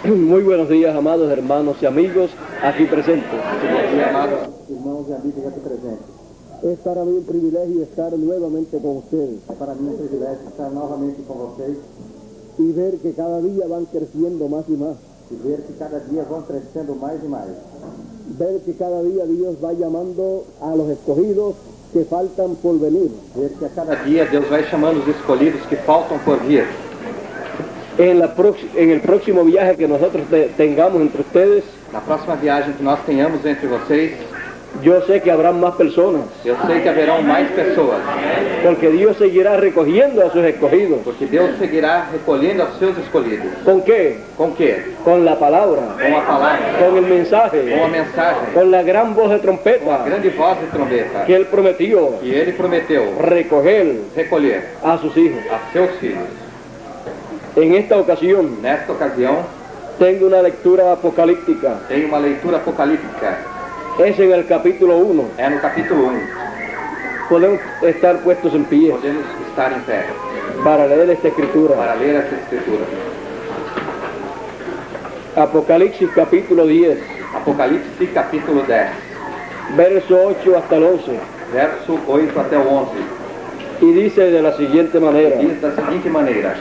Muy buenos días, amados hermanos y amigos aquí presentes. Amados irmãos e amigos aqui presentes. Es para mí un privilegio estar nuevamente con ustedes É para mim um privilégio estar novamente com vocês y ver que cada día van creciendo más y más. e ver que cada dia vão crescendo mais e mais. Ver que cada día Dios va llamando a los escogidos que faltan por venir. Ver que a cada dia Deus vai chamando os escolhidos que faltam por vir. En el próximo viaje que nosotros tengamos entre ustedes, Na próxima viagem que nós tenhamos entre vocês, yo sé que habrán más personas, eu sei que haverão mais pessoas, porque Dios seguirá recogiendo a sus escogidos. porque Deus seguirá recolhendo aos seus escolhidos. ¿Con qué? Com o quê? Con la palabra, Com a palavra, con el mensaje, com a mensagem, con la gran voz de com a trompeta grande voz de trombeta que Él prometió que Ele prometeu recoger recolher a sus hijos. a seus filhos. En esta ocasión Nesta ocasião, tengo una lectura apocalíptica. tem uma leitura apocalíptica. Es en el capítulo 1. É no capítulo 1. Podemos estar puestos en pie Podemos estar em pé para leer esta escritura. para ler essa escritura. Apocalipsis capítulo 10, Apocalipse capítulo 10, verso 8 hasta el 11. verso 8 até o 11. Y dice de la siguiente manera: Diz da seguinte maneira: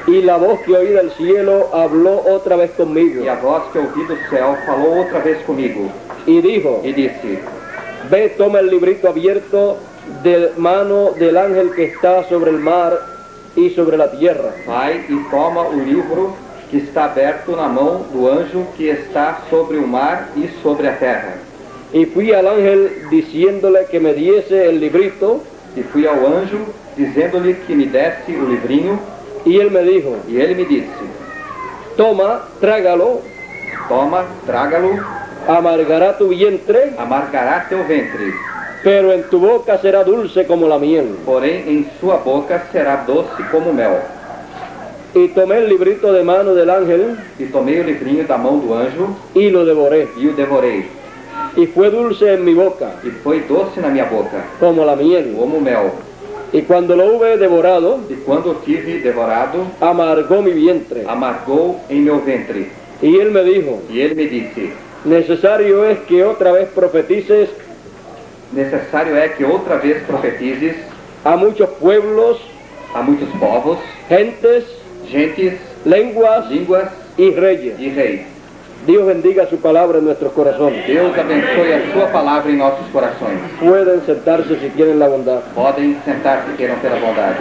y la voz que oí del cielo habló otra vez conmigo E a voz que ouvi do céu falou outra vez comigo, y dijo: e disse: ve, toma el librito abierto de mano del ángel que está sobre el mar y sobre la tierra. Vai e toma o livro que está aberto na mão do anjo que está sobre o mar e sobre a terra. Y fui al ángel diciéndole que me diese el librito, E fui ao anjo, dizendo-lhe que me desse o livrinho, y él me dijo: e ele me disse: toma, trágalo, toma, traga-lo, amargará tu vientre, amargará teu ventre, pero en tu boca será dulce como la miel. porém em sua boca será doce como mel. Y tomé el librito de mano del ángel E tomei o livrinho da mão do anjo y lo devoré, e o devorei, y fue dulce en mi boca e foi doce na minha boca, como la miel. como mel. Y cuando lo hube devorado, E quando o tive devorado, amargó mi vientre. amargou em meu ventre. Y él me dijo: E ele me disse: necesario es que otra vez profetices necessário é que outra vez profetizes a muchos pueblos, a muitos povos, gentes, gentes, lenguas línguas y reyes. e reis. Dios bendiga su palabra en nuestros corazones. Deus abençoe a sua palavra em nossos corações. Pueden sentarse si quieren la bondad. Podem sentar se queiram ter a bondade.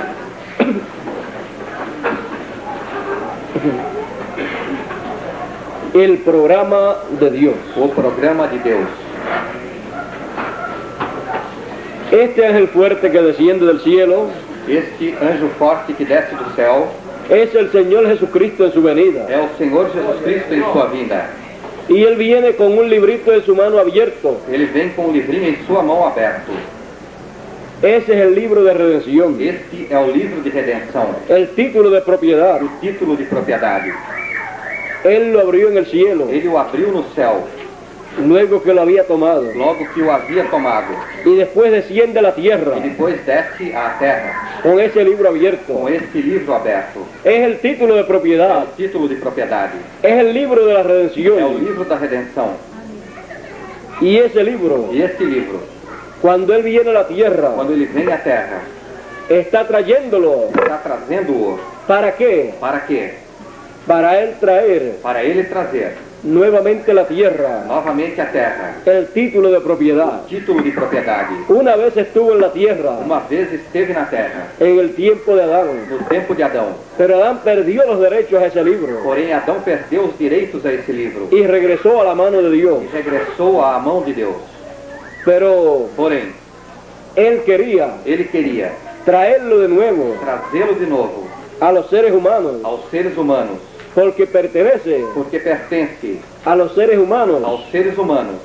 El programa de Dios. O programa de Deus. Este ángel fuerte que desciende del cielo Este anjo forte que desce do céu es el Señor Jesucristo en su venida. é o Senhor Jesus Cristo em sua vinda. Y Él viene con un librito en su mano abierto. Ele vem com o livrinho em sua mão aberto. Ese es el libro de redención, Este é o livro de redenção, el título de propiedad. o título de propriedade. Él lo abrió en el cielo, Ele o abriu no céu, luego que lo había tomado. logo que o havia tomado. Y después desciende a la tierra E depois desce à terra, con ese libro abierto. com este livro aberto. Es el título de É propiedad, o título de propriedade. es el libro de la É o redención. livro da redenção. Y ese libro, E este livro, cuando Él viene a la tierra, quando ele vem à terra, está trayéndolo. está trazendo-o. ¿Para qué? Para quê? Para Él traer Para ele trazer nuevamente a la tierra novamente à terra el título de propiedad. o título de propriedade. Una vez estuvo en la tierra, Uma vez esteve na terra, en el tiempo de Adán, no tempo de Adão. pero Adán perdió los derechos a ese libro Porém, Adão perdeu os direitos a esse livro y regresó a la mano de Dios. e regressou à mão de Deus. Pero Porém, Él quería ele queria traerlo de nuevo trazê-lo de novo a los seres humanos, aos seres humanos, porque pertenece porque pertence a los seres humanos aos seres humanos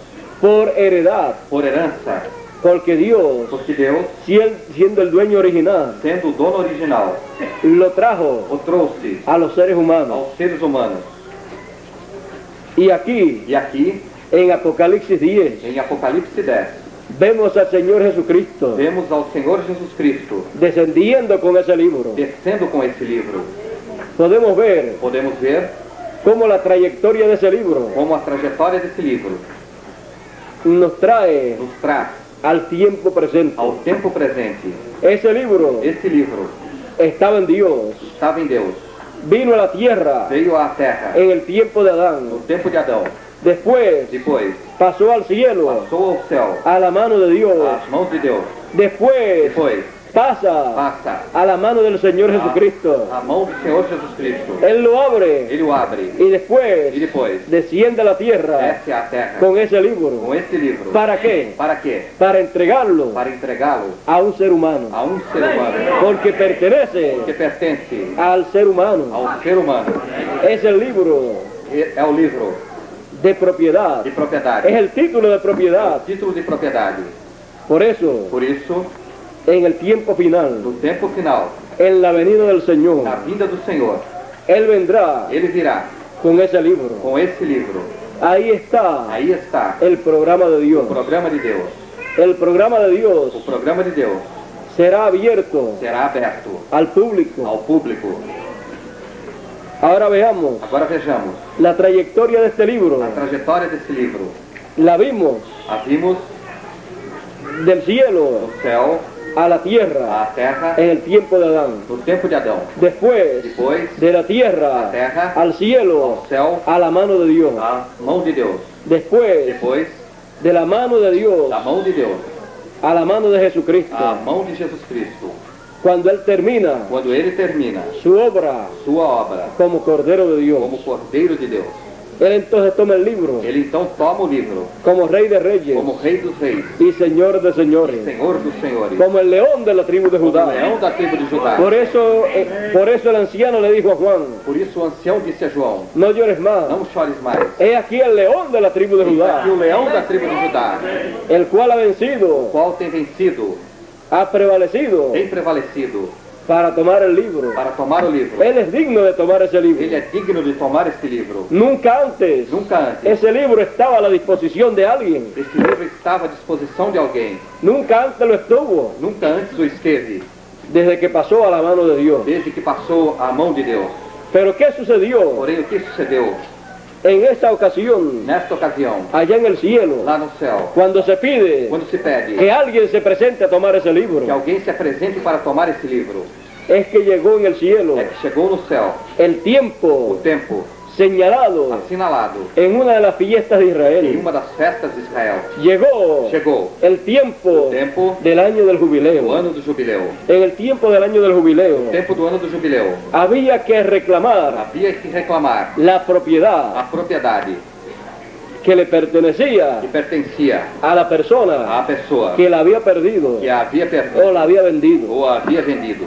por heredad, por herança, porque Dios, porque Deus, siendo el dueño original, sendo o dono original, lo trajo o trouxe a los seres humanos. aos seres humanos. Y aquí, E aqui, en Apocalipsis 10, em Apocalipse 10, vemos al Señor Jesucristo vemos ao Senhor Jesus Cristo descendiendo con ese libro. descendo com esse livro. Podemos ver Podemos ver cómo la trayectoria de ese libro como a trajetória desse livro nos trae nos traz al tiempo presente. ao tempo presente. Ese libro Esse livro estaba en Dios, estava em Deus, vino a la tierra veio à terra en el tiempo de Adán, no tempo de Adão, después depois pasó al cielo, passou ao céu, a la mano de Dios, às mãos de Deus, después depois pasa passa a la mano del Señor Jesucristo. a mão do Senhor Jesus Cristo. Él lo abre Ele o abre y después e depois desciende a la tierra desce à terra con ese libro. com esse livro. ¿Para qué? Para quê? Para entregarlo Para entregá-lo a un ser humano, a um ser humano porque pertenece que pertence al ser humano. ao ser humano. Es el libro É o livro de propiedad, de es propriedade, el título de propiedad. título de propriedade. Por eso, Por isso, en el tiempo final, no tempo final, en la venida del Señor, na vinda do Senhor, Él vendrá Ele virá con ese libro. com esse livro. Ahí está Aí está el programa de o Dios. programa de Deus. El programa de O Dios programa de Deus será abierto será aberto al público. ao público. Ahora veamos Agora vejamos la trayectoria de este libro. a trajetória desse livro. La vimos A vimos del cielo do céu a la tierra à terra en el tiempo de Adán. no tempo de Adão. Después Depois, de la tierra da terra al cielo ao céu, a la mano de Dios. à mão de Deus. Después Depois, de la mano de Dios da mão de Deus, a la mano de Jesucristo. à mão de Jesus Cristo. Cuando Él termina Quando ele termina su obra sua obra como Cordero de Dios, como Cordeiro de Deus, Él entonces toma el libro ele então toma o livro como Rey de Reyes como Rei dos Reis, y Señor de Señores, Senhor dos Senhores, como el león de la tribu de como Judá. leão da tribo de Judá. Por eso el anciano le dijo a Juan, Por isso o ancião disse a João: no llores más, não chores mais. he aquí el león de la tribu de Eis aqui o Judá, leão da tribo de Judá, el cual ha o vencido, qual tem vencido, ha prevalecido tem prevalecido para tomar el libro. para tomar o livro. Él es digno de tomar ese Ele libro. é digno de tomar este livro. Nunca antes Nunca antes ese libro estaba a la disposición de alguien. este livro estava à disposição de alguém. Nunca antes lo estuvo, Nunca antes o esteve, desde que pasó a la mano de Dios. desde que passou à mão de Deus. Pero ¿qué sucedió Porém, o que sucedeu en esta ocasión, nesta ocasião, allá en el cielo, lá no céu, cuando se pide quando se pede que alguien se presente a tomar ese libro? que alguém se apresente para tomar esse livro? Es que llegó en el cielo É que chegou no céu el o tiempo tempo señalado assinalado en una de las fiestas de em Israel. uma das festas de Israel. Llegó Chegou el tiempo o tempo del año del do jubileo. ano do jubileu. En el tiempo del año del jubileo Tempo do ano do jubileu. había que reclamar Havia que reclamar la propiedad a propriedade que le pertenecía que pertencia a la persona à pessoa que la había perdido que a havia o perdido la había vendido. ou a havia vendido.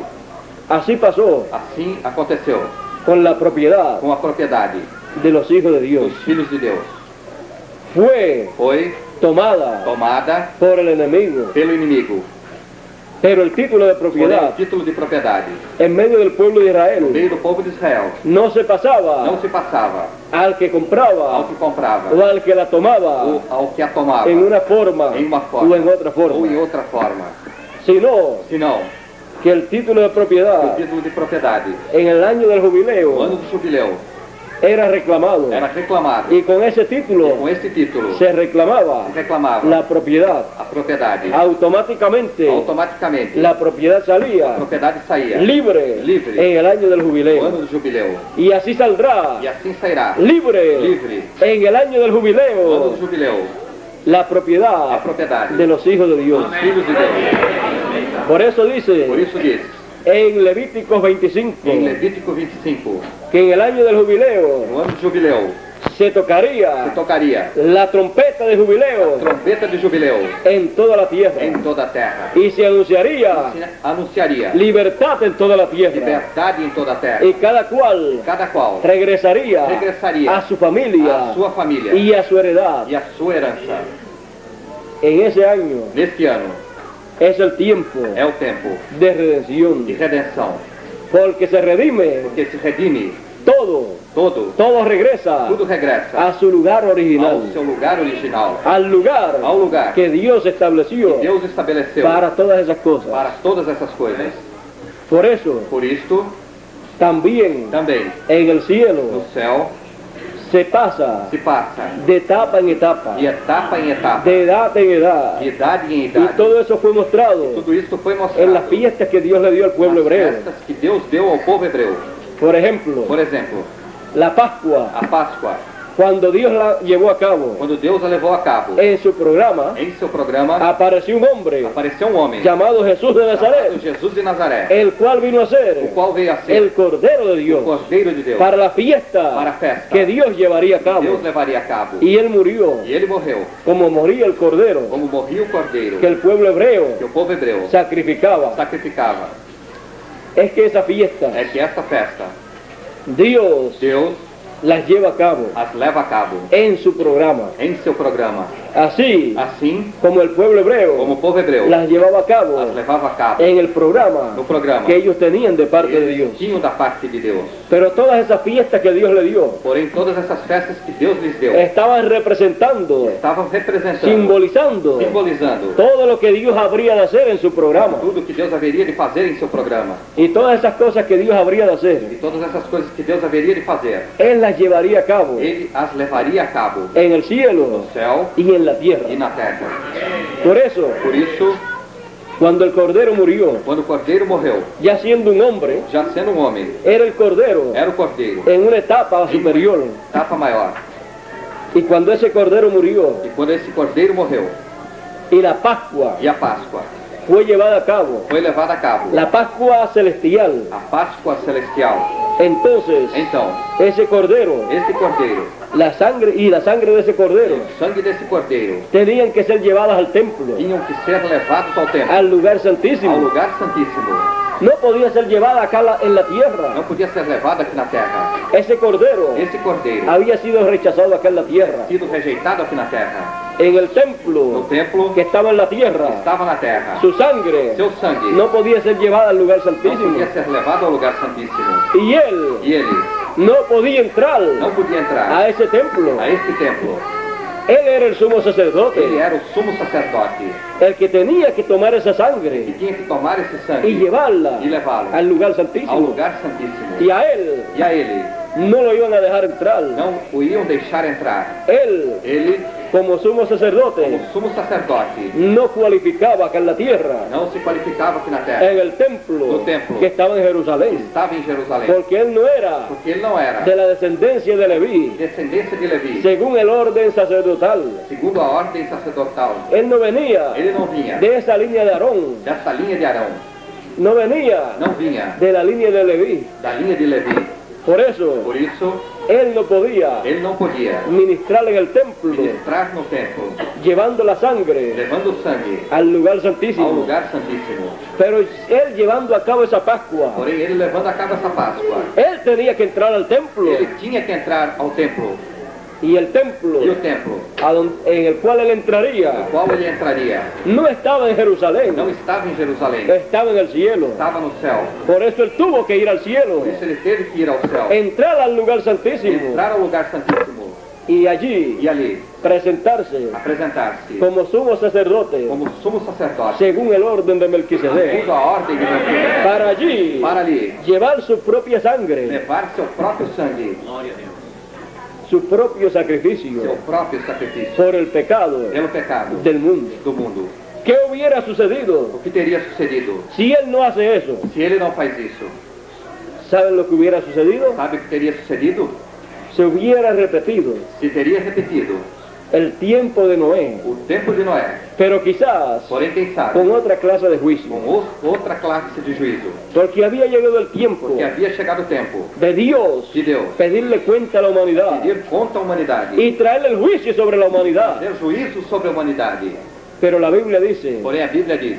Así pasó Assim aconteceu con la propiedad com a propriedade de los hijos de Dios. dos filhos de Deus. Fue Foi tomada tomada por el enemigo, pelo inimigo, pero el título de porém o propiedad título de propriedade en medio del pueblo de no Israel meio do povo de Israel no se pasaba não se passava al que ao compraba que comprava o al que la tomaba ou ao que a tomava en una forma em uma forma o en otra ou em forma, outra forma, sino senão que el título de o propiedad título de propriedade en el año del no ano jubileo do jubileu era reclamado era reclamado, y con ese e título com esse título se reclamaba reclamava la propiedad. a propriedade. Automáticamente Automaticamente la propiedad a salía propriedade saía libre Libre. en el año del no ano jubileo do jubileu y así saldrá e assim sairá libre livre en el año del no ano jubileo do jubileu la a propiedad propriedade de los hijos de Dios. dos filhos de Deus. Por eso Por dice isso diz en Levíticos 25 em Levítico 25, que en el año del jubileo no ano do jubileu se se tocaría tocaria la trompeta de jubileo trombeta de jubileu en toda la tierra em toda a terra. y se anunciaría Se anunciaria libertad en toda la tierra liberdade em toda a terra. y cada cual Cada qual regresaría Regresaría a su familia a sua família y a su heredad. e a sua herança. En ese año Neste ano es el tiempo é o tempo de redención, de redenção, porque se redime porque se redime todo todo regresa tudo regressa a su lugar original, ao seu lugar original, al lugar ao lugar que Dios estableció que Deus estabeleceu para todas esas cosas. para todas essas coisas. Por eso, Por isto, también também en el no cielo céu se pasa se passa de etapa en etapa, de etapa em etapa, de edad en edad. de idade em Y idade. todo eso fue mostrado Tudo isso foi en mostrado las fiestas que Dios le dio al pueblo nas hebreo. festas que Deus deu ao povo hebreu. Por ejemplo, Por exemplo, la Pascua, a Páscoa, cuando Dios la llevó a cabo quando Deus a levou a cabo. en su programa, Em seu programa apareció un hombre apareceu um homem llamado Jesús de chamado Nazaret, Jesus de Nazaré, el cual vino a o ser qual veio a ser el Cordero de o Dios Cordeiro de Deus para la fiesta para a festa que Dios llevaría a que Deus cabo. levaria a cabo. Y él murió E ele morreu, como moría el Cordero como morria o Cordeiro que el pueblo hebreo que o povo hebreu sacrificaba. sacrificava. Es que esa fiesta É que esta festa Dios Deus las lleva a cabo as leva a cabo en su programa, em seu programa. así Assim como el pueblo hebreo como o povo hebreu las llevaba a cabo as levava a cabo en el programa no programa que ellos tenían de parte de Dios. eles tinham da parte de Deus. Pero todas esas fiestas que Dios le dio Porém, todas essas festas que Deus lhes deu estaban representando, estavam representando, simbolizando simbolizando todo lo que Dios habría de hacer en su programa. tudo que Deus haveria de fazer em seu programa. Y todas esas cosas que Dios habría de E hacer, todas essas coisas que Deus haveria de fazer, Él las llevaría a cabo Ele as levaria a cabo en el cielo no céu y en la tierra. e na terra. Por eso, Por isso, cuando el Cordero murió, quando o Cordeiro morreu, ya siendo un hombre, já sendo um homem, era el Cordero era o Cordeiro, en una etapa superior. etapa maior. Y cuando ese Cordero murió E quando esse Cordeiro morreu, y la Pascua e a Páscoa fue llevada a cabo, foi levada a cabo, la Pascua celestial, a Páscoa celestial, entonces então, ese Cordero, esse Cordeiro, la sangre de ese Cordero o sangue desse Cordeiro, tenían que ser llevadas al templo, tinham que ser levados ao templo, al lugar ao santísimo. lugar santíssimo. No podía ser llevada acá en la tierra. Não podia ser levado aqui na terra. Ese Cordero Esse Cordeiro había sido rechazado acá en la tierra. sido rejeitado aqui na terra. En el No templo templo que estaba en la tierra, estava na terra. su sangre Seu sangue no podía ser llevada al lugar não santísimo. podia ser levado ao lugar santíssimo. Y él E ele no podía entrar não podia entrar a ese templo. a este templo. Él era el sumo Ele sacerdote, era o sumo sacerdote el que tenía que tomar esa e sangre tinha que tomar esse y sangue llevarla e levá-lo al lugar ao santísimo. lugar santíssimo. Y a él E a ele no lo iban a dejar entrar. não o iam deixar entrar. Él, Ele, como sumo como sacerdote, sumo sacerdote, no cualificaba acá en la tierra, não se qualificava aqui na terra. en el templo No templo. que estaba en Jerusalén, Estava em Jerusalém. porque él no era Porque ele não era de la descendencia de Leví, descendência de Levi, según el orden sacerdotal. segundo a ordem sacerdotal. Él no venía Ele não vinha de esa línea de Aarón, dessa linha de Arão, no venía não vinha de la línea de Leví. da linha de Levi. Por eso, Por isso, él no podía ele não podia ministrar en el templo, ministrar no templo, llevando la sangre levando o sangue al lugar ao santísimo. lugar santíssimo. Pero él llevando a cabo esa Pascua, Porém, ele levando a cabo essa Páscoa, él tenía que entrar al templo. ele tinha que entrar ao templo. Y el templo E o templo, en el cual él no entraría qual ele entraria, no estaba en Jerusalén, não estava em Jerusalém, estaba en el cielo. estava no céu. Por eso él tuvo que ir al cielo, Por isso ele teve que ir ao céu, entrar al lugar santísimo entrar ao lugar santíssimo y allí e ali presentarse apresentar-se como sumo sacerdote como sumo sacerdote, según el orden de Melquisedec, segundo a ordem de Melquisedeque, para allí para ali llevar su propia sangre, levar seu próprio sangue, su propio sacrificio seu próprio sacrifício por el pecado pelo pecado del mundo. do mundo. ¿Qué hubiera sucedido O que teria sucedido si él no hace eso? se ele não faz isso? ¿Saben lo que hubiera sucedido? Sabe o que teria sucedido? Se hubiera repetido Se teria repetido el tiempo de Noé, o tempo de Noé, pero quizás porém quem sabe, con otra clase de juicio, com outra classe de juízo, porque había llegado el tiempo porque havia chegado o tempo de Dios de Deus pedirle cuenta a la humanidad pedir conta à humanidade, y traerle el juicio sobre la humanidad. fazer juízo sobre a humanidade. Pero la Biblia dice Porém a Bíblia diz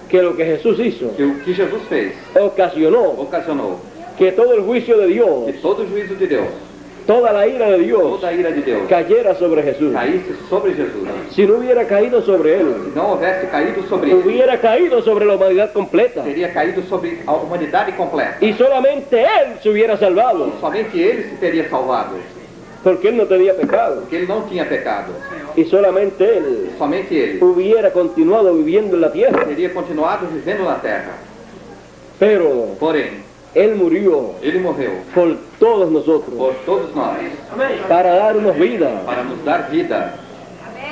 que lo que Jesús hizo que o que Jesus fez ocasionó ocasionou que todo el juicio de que Dios, todo o juízo de Deus, toda la ira de Dios toda a ira de Deus cayera sobre Jesús. caísse sobre Jesus. Si no hubiera caído sobre él, Se não houvesse caído sobre ele, hubiera caído sobre la humanidad completa teria caído sobre a humanidade completa. y solamente él se hubiera salvado, Somente ele se teria salvado, porque él no tenía pecado porque ele não tinha pecado. y solamente él Somente ele hubiera continuado viviendo en la tierra. teria continuado vivendo na terra. Pero Porém, Él murió Ele morreu por todos nosotros por todos nós, para darnos vida. para nos dar vida.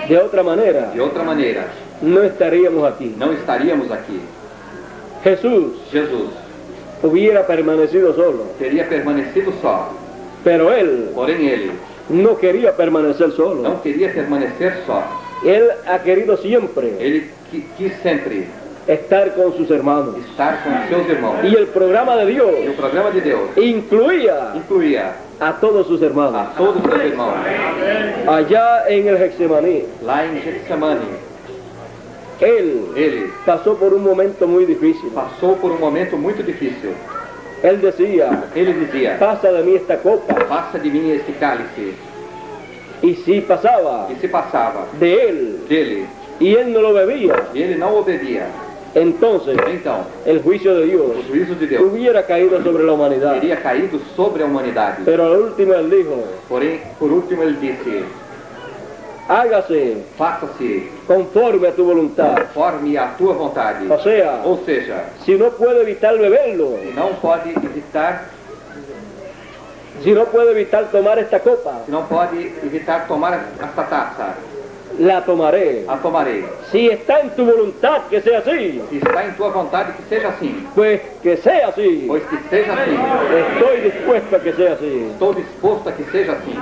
De otra manera, De outra maneira, no estaríamos aquí. não estaríamos aqui. Jesús Jesus hubiera permanecido solo, teria permanecido só, pero Él porém ele no quería permanecer solo. não queria permanecer só. Él ha querido siempre Ele quis sempre estar con sus hermanos. estar com seus irmãos. Y el programa de E Dios o programa de Deus incluía incluía a todos sus hermanos. a todos os seus irmãos. Allá en el Getsemaní, Lá em Getsemane, Él ele pasó por un momento muy difícil. passou por um momento muito difícil. Él decía, Ele dizia: pasa de mí esta copa. passa de mim este cálice. Y si pasaba E se passava de Él dele y Él no lo bebía, e ele não obedia, entonces então el juicio de o Dios juízo de Deus hubiera caído sobre la humanidad. teria caído sobre a humanidade. Pero al último Él dijo, Porém, por último, ele disse: hágase faça-se conforme a tu voluntad. conforme a tua vontade. O sea, Ou seja, si no puede evitar beberlo, se não pode evitar, si no puede evitar tomar esta copa, se não pode evitar tomar esta taça, la tomaré. a tomarei. Si está en tu voluntad que sea así, Se está em tua vontade que seja assim, pues que sea así. pois que seja assim. Estoy dispuesto a que sea así. Estou disposto a que seja assim.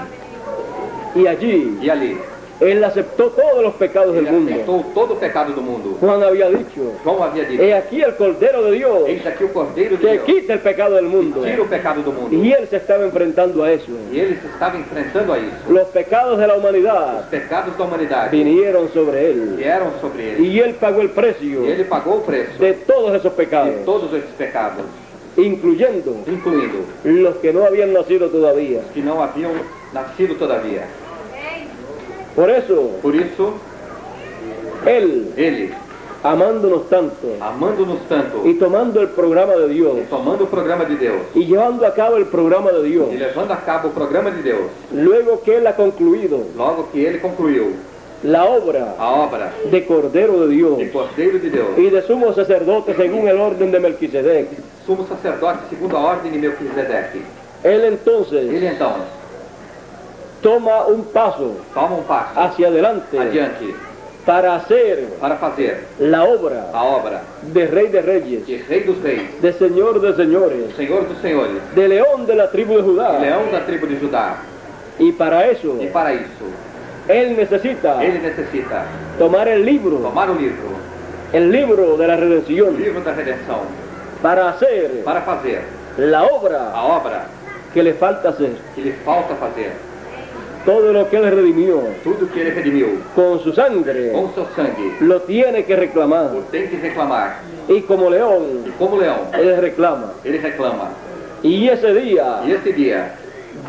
Y allí E ali, Él aceptó todos los pecados del ele mundo. aceitou todo o pecado do mundo. Juan había dicho, João havia dito: he aquí el Cordero de Dios eis aqui o Cordeiro de que Deus, quita el pecado del mundo. tira o pecado do mundo. Y Él se estaba enfrentando a eso. E ele se estava enfrentando a isso. Los pecados de la humanidad Os pecados da humanidade vinieron sobre Él. vieram sobre ele. Y Él pagó el precio E ele pagou o preço de todos esos de pecados, todos esses pecados, incluyendo incluindo los que no habían nacido todavía. que não haviam nascido todavia. Por eso, Por isso, Él, ele, amándonos tanto amando-nos tanto, y tomando el programa de Dios tomando o programa de Deus y llevando a cabo el programa de Dios, e levando a cabo o programa de Deus, luego que Él ha concluido logo que ele concluiu la obra a obra de Cordero de Dios de Cordeiro de Deus, y de sumo sacerdote según el orden de Melquisedec, sumo sacerdote segundo a ordem de Melquisedeque, Él entonces ele então toma un paso toma um passo hacia adelante adiante para hacer para fazer la obra a obra de Rey de Reyes, de Rei dos Reis, de Señor de Señores, Senhor dos Senhores, de León de la tribu de Judá. Leão da tribo de Judá. Y para eso, E para isso, Él necesita ele necessita tomar el libro de la o redención, livro da redenção, para hacer para fazer la obra a obra que le falta hacer. que lhe falta fazer. Todo lo que Él redimió Tudo que ele redimiu con su sangre, com seu sangue, lo tiene que reclamar. o tem que reclamar. Y como E león, como leão, Él reclama. ele reclama. Y ese día E esse dia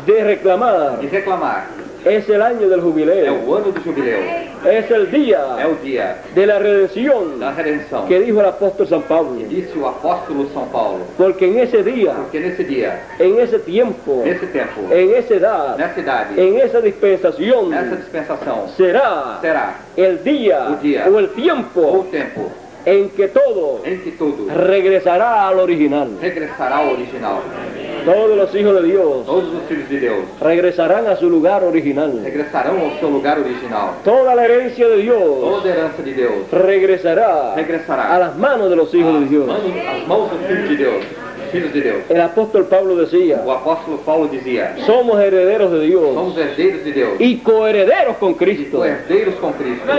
de reclamar de reclamar es el año del é jubileo. o ano do jubileu, Es el é día o dia de la redención da redenção. que dijo el apóstol San Pablo. E disse o apóstolo São Paulo, Porque en ese día, porque nesse dia, en ese tiempo, nesse tempo, en esa edad, nessa idade, en esa dispensación, nessa dispensação, será será el día O día. o el o tiempo tempo en que todo em que tudo regresará al original. regressará ao original. Todos los hijos de Dios Todos os filhos de Deus regresarán a su lugar original. regressarão ao seu lugar original. Toda la herencia de Dios Toda a herança de Deus regresará regressará a las manos de los hijos de Dios. às mãos dos filhos de Deus. Filhos de Deus. El apóstol Pablo decía, O apóstolo Paulo dizia: somos herederos de Dios somos herdeiros de Deus y coherederos con e Cristo. co-herdeiros com Cristo.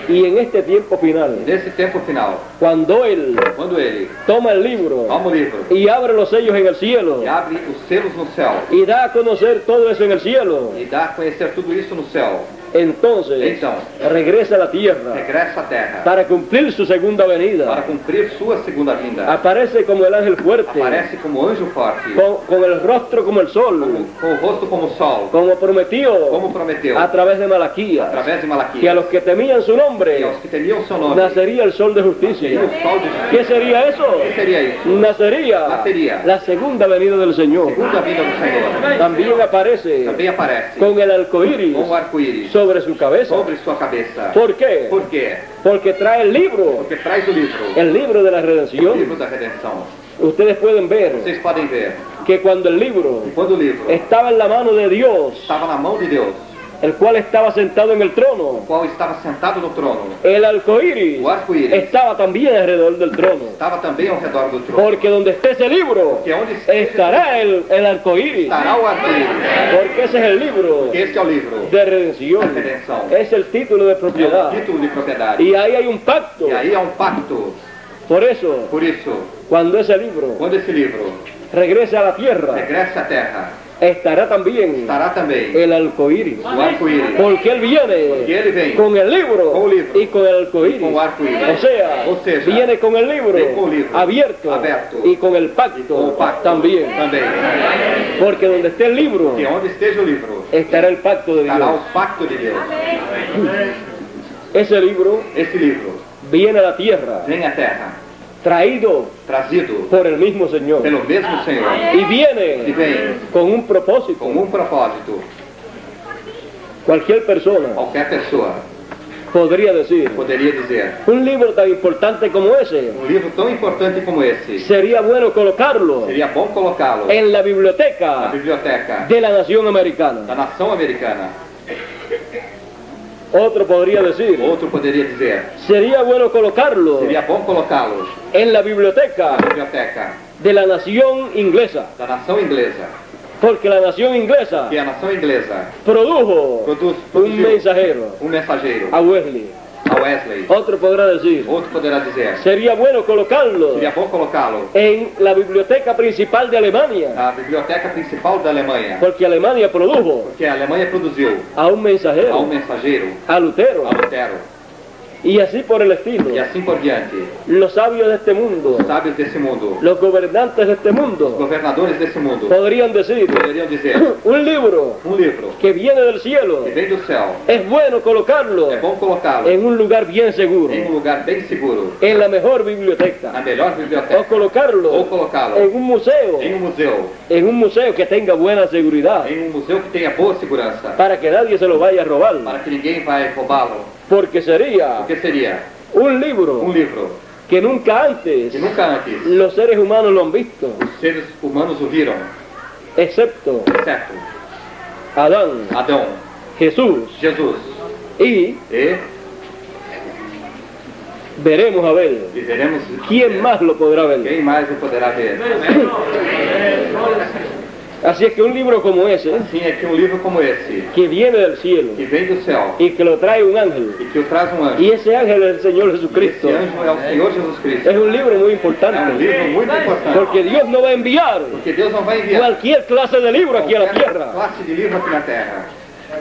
Y en este tiempo final, Nesse tempo final, cuando Él quando ele toma el libro toma o livro y abre los sellos en el cielo e abre os selos no céu y da a conocer todo eso en el cielo, e dá a conhecer tudo isso no céu, entonces então regresa a la tierra regressa à terra para cumplir su segunda para venida. cumprir sua segunda vinda. Aparece como el ángel fuerte, Aparece como anjo forte, con el rostro como el sol, com o rosto como o sol, como prometió como prometeu a través de Malaquías, através de que a Malaquias, los que temían su e nombre aos que temiam seu nome, nacería el sol de seria justicia. o sol de ¿Qué justiça. sería eso? O que seria isso? Nacería la segunda venida del Señor. Segunda vinda do Senhor. También aparece Também aparece con el arco iris com o arco-íris sobre su cabeza. sobre sua cabeça. ¿Por qué? Por quê? Porque trae el libro Porque traz o de la livro redención, da redenção, Ustedes pueden ver Vocês podem ver que cuando el libro que quando o livro estaba en la mano de Dios, estava na mão de Deus, el cual estaba sentado en el trono, o qual estava sentado no trono, el arco iris o arco-íris estaba también alrededor del trono. estava também ao redor do trono. Porque donde esté ese libro, Porque onde esteja estará el arco iris. estará o arco-íris. Porque ese es el libro Porque este é o livro de redención. de redenção. Es el título de É o propiedad. título de propriedade. Y ahí hay un pacto. E aí há um pacto. Por eso, Por isso, cuando ese libro quando esse livro regrese a la tierra, regressa à terra, estará también estará também el arco iris. o arco-íris. Porque él viene Porque ele vem con el libro con el libro y con el arco iris. com o arco-íris. O sea, seja, viene con el vem com o libro livro abierto aberto y con el com o pacto pacto también. também. Porque donde esté el libro, Que onde esteja o livro, estará el pacto de estará Dios. o pacto de Deus. Ese libro Esse livro viene a la tierra, vem à terra, traído trazido por el mismo Señor. pelo mesmo Senhor, Y e viene vem con un propósito. com um propósito. Cualquier persona Qualquer pessoa podría decir, poderia dizer: un libro tan importante como ese, um livro tão importante como esse, sería bueno colocarlo seria bom colocá-lo en la na biblioteca biblioteca de la nación americana. da nação americana. Otro podría decir, Outro poderia dizer: sería bueno colocarlo seria bom colocá-lo en la biblioteca na biblioteca de la nación inglesa, da nação inglesa, porque la nación inglesa que a nação inglesa produjo un produziu mensajero, mensageiro, a Wesley. a Wesley. Otro podrá decir, Outro poderá dizer: sería bueno colocarlo seria bom colocá-lo en la biblioteca principal de Alemania, na biblioteca principal da Alemanha, porque Alemania produjo porque a Alemanha produziu a un mensajero, a um mensageiro, a Lutero, a Lutero, y así por el estilo. e assim por diante. Los sabios de este mundo, Os sábios desse mundo, los gobernantes de este os mundo, governadores desse mundo, podrían decir, poderiam dizer: un libro um livro que viene del cielo, que vem do céu, es bueno colocarlo é bom colocá-lo en un lugar bien seguro, em um lugar bem seguro, en la mejor na biblioteca, melhor o biblioteca, colocarlo ou colocá-lo en un museo, em um museu, que tenga buena seguridad, em um museu que tenha boa segurança, para que nadie se lo vaya a robar, para que ninguém vai roubá-lo. porque sería O que seria? un libro Um livro que nunca antes que nunca antes los seres humanos lo han visto, os seres humanos o viram, excepto exceto Adán, Adão, Jesús, Jesus. y E veremos a ver veremos quién más lo podrá ver. quem mais o poderá ver. Así es que un libro como ese, Assim é que um livro como esse, que viene del cielo que vem do céu y que lo trae un ángel, e que o traz um anjo, y ese ángel es el Señor esse Jesucristo, anjo é o Senhor Jesus Cristo. es un libro muy É um importante, livro muito importante, porque Dios no va a enviar porque Deus não vai enviar cualquier clase de libro aquí a la qualquer tierra, classe de livro aqui na terra,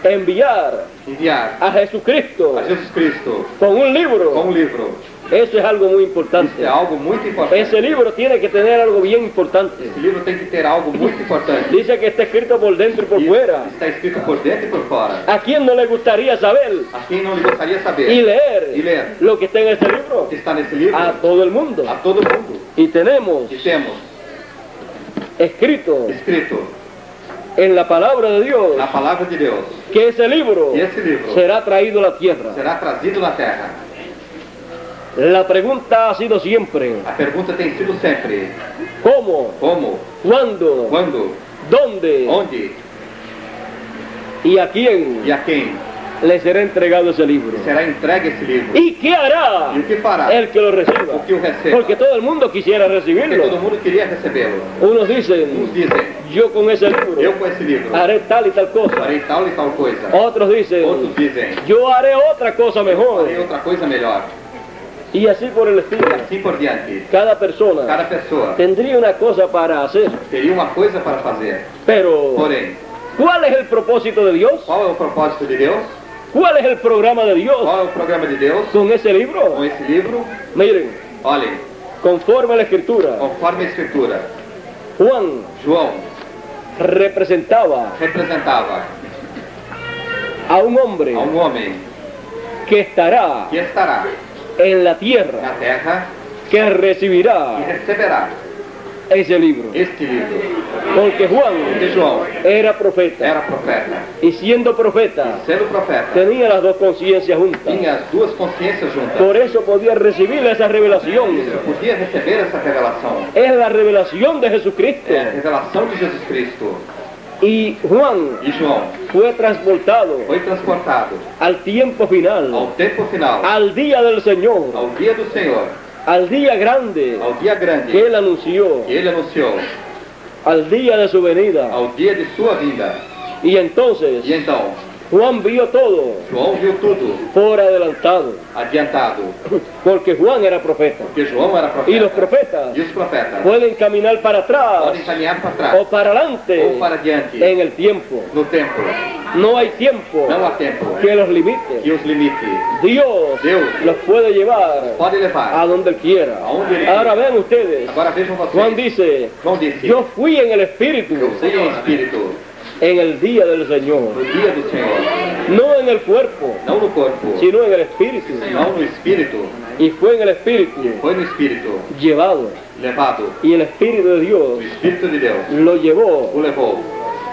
enviar enviar a Jesucristo a Jesus Cristo con un com libro, um livro. eso es algo muy Isso importante. é algo muito importante. Ese libro tiene que tener algo bien importante. Esse livro tem que ter algo muito importante. Dice que está escrito por dentro y por E fuera. está escrito por dentro e por fora. ¿A quién no le gustaría saber A quem não lhe gostaria de saber y leer e ler lo que está en este o libro? que está nesse livro? A todo el mundo. A todo mundo. Y tenemos E temos escrito escrito en la palabra de Dios na palavra de Deus. que ese libro E esse livro será traído a la tierra. será trazido na terra. La pregunta ha sido siempre, A pergunta tem sido sempre: ¿cómo? como, ¿Cuándo? quando, ¿Dónde? onde ¿Y a quién e a quem le será entregado ese libro? será entregue esse livro? ¿Y qué hará E o que fará el que lo reciba? o que o receba? Porque todo el mundo quisiera Porque todo recibirlo. mundo queria recebê-lo. Unos dicen, Uns dizem: yo con ese libro eu com esse livro haré tal y tal cosa. farei tal e tal coisa. Otros dicen, Outros dizem: yo haré otra cosa mejor. farei outra coisa melhor. Y así por el estilo. E assim por diante. Cada persona Cada pessoa tendría una cosa para hacer. teria uma coisa para fazer. Pero, Porém, ¿cuál es el propósito de Dios? qual é o propósito de Deus? ¿Cuál es el programa de Dios Qual é o programa de Deus con ese com libro? esse livro? Miren, Olhem, conforme a la Escritura, conforme a Escritura, Juan João representaba representava a un hombre a um homem que estará que estará en la na tierra, terra que e recibirá receberá ese libro. este livro. Porque Juan Porque João era profeta. era profeta. Y siendo profeta, Sendo profeta, tenía las dos conciencias juntas. tinha as duas consciências juntas. Por eso podía recibir esa revelación. Isso, podia receber essa revelação. Es la revelación de Jesucristo. É a revelação de Jesus Cristo. Y Juan E João fue transportado foi transportado al tiempo final, ao tempo final, al día del Señor, ao dia do Senhor, al día grande ao dia grande que Él anunció, que ele anunciou, al día de su venida. ao dia de sua vinda. Y entonces E então, Juan vio todo João viu tudo por adelantado, adiantado, porque Juan era profeta. porque João era Y los profeta. profetas E os profetas pueden caminar para atrás podem caminhar para o trás para adelante ou para diante en el tiempo. no tempo. No hay tiempo Não há tempo que los limite. que os limite. Dios Deus los puede llevar pode a levar. donde Él quiera. Aonde Ele Ahora quiser. vean ustedes, Agora vejam Juan vocês. dice, João disse, yo fui en el Espíritu eu sei em espírito en el día del Señor, no dia do Senhor, no en el cuerpo, não no corpo, sino en el Espíritu. não no espírito. Y fue en el Espíritu Foi no espírito llevado. levado. Y el Espíritu de O Dios Espírito de Deus lo llevó o levou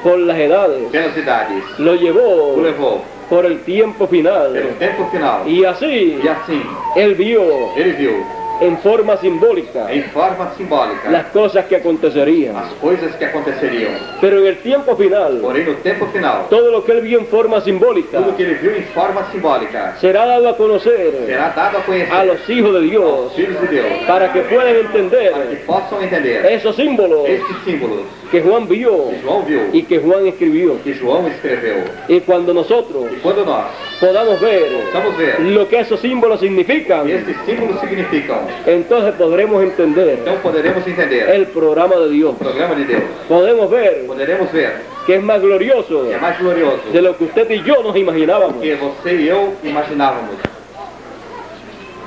por las edades, pelas idades, lo o llevó levou por el tiempo final. pelo tempo final. Y así E assim, Él vio ele viu en forma simbólica em forma simbólica las cosas que acontecerían. as coisas que aconteceriam. Pero en el tiempo final, Porém, no tempo final, todo lo que Él vio en forma simbólica tudo que ele viu em forma simbólica será dado a conocer será dado a conhecer a los hijos de aos Dios filhos de Deus, para que puedan para que entender possam entender esos símbolos estes símbolos que Juan vio que João viu, y que Juan escribió. que João escreveu. Y cuando nosotros E quando nós podamos ver possamos ver lo que esos símbolos o que significan, estes símbolos significam, entonces podremos entender então poderemos entender el programa de Dios. o programa de Deus. Podemos ver Poderemos ver que es más glorioso que é mais glorioso de lo que usted y yo nos imaginábamos. do que você e eu imaginávamos.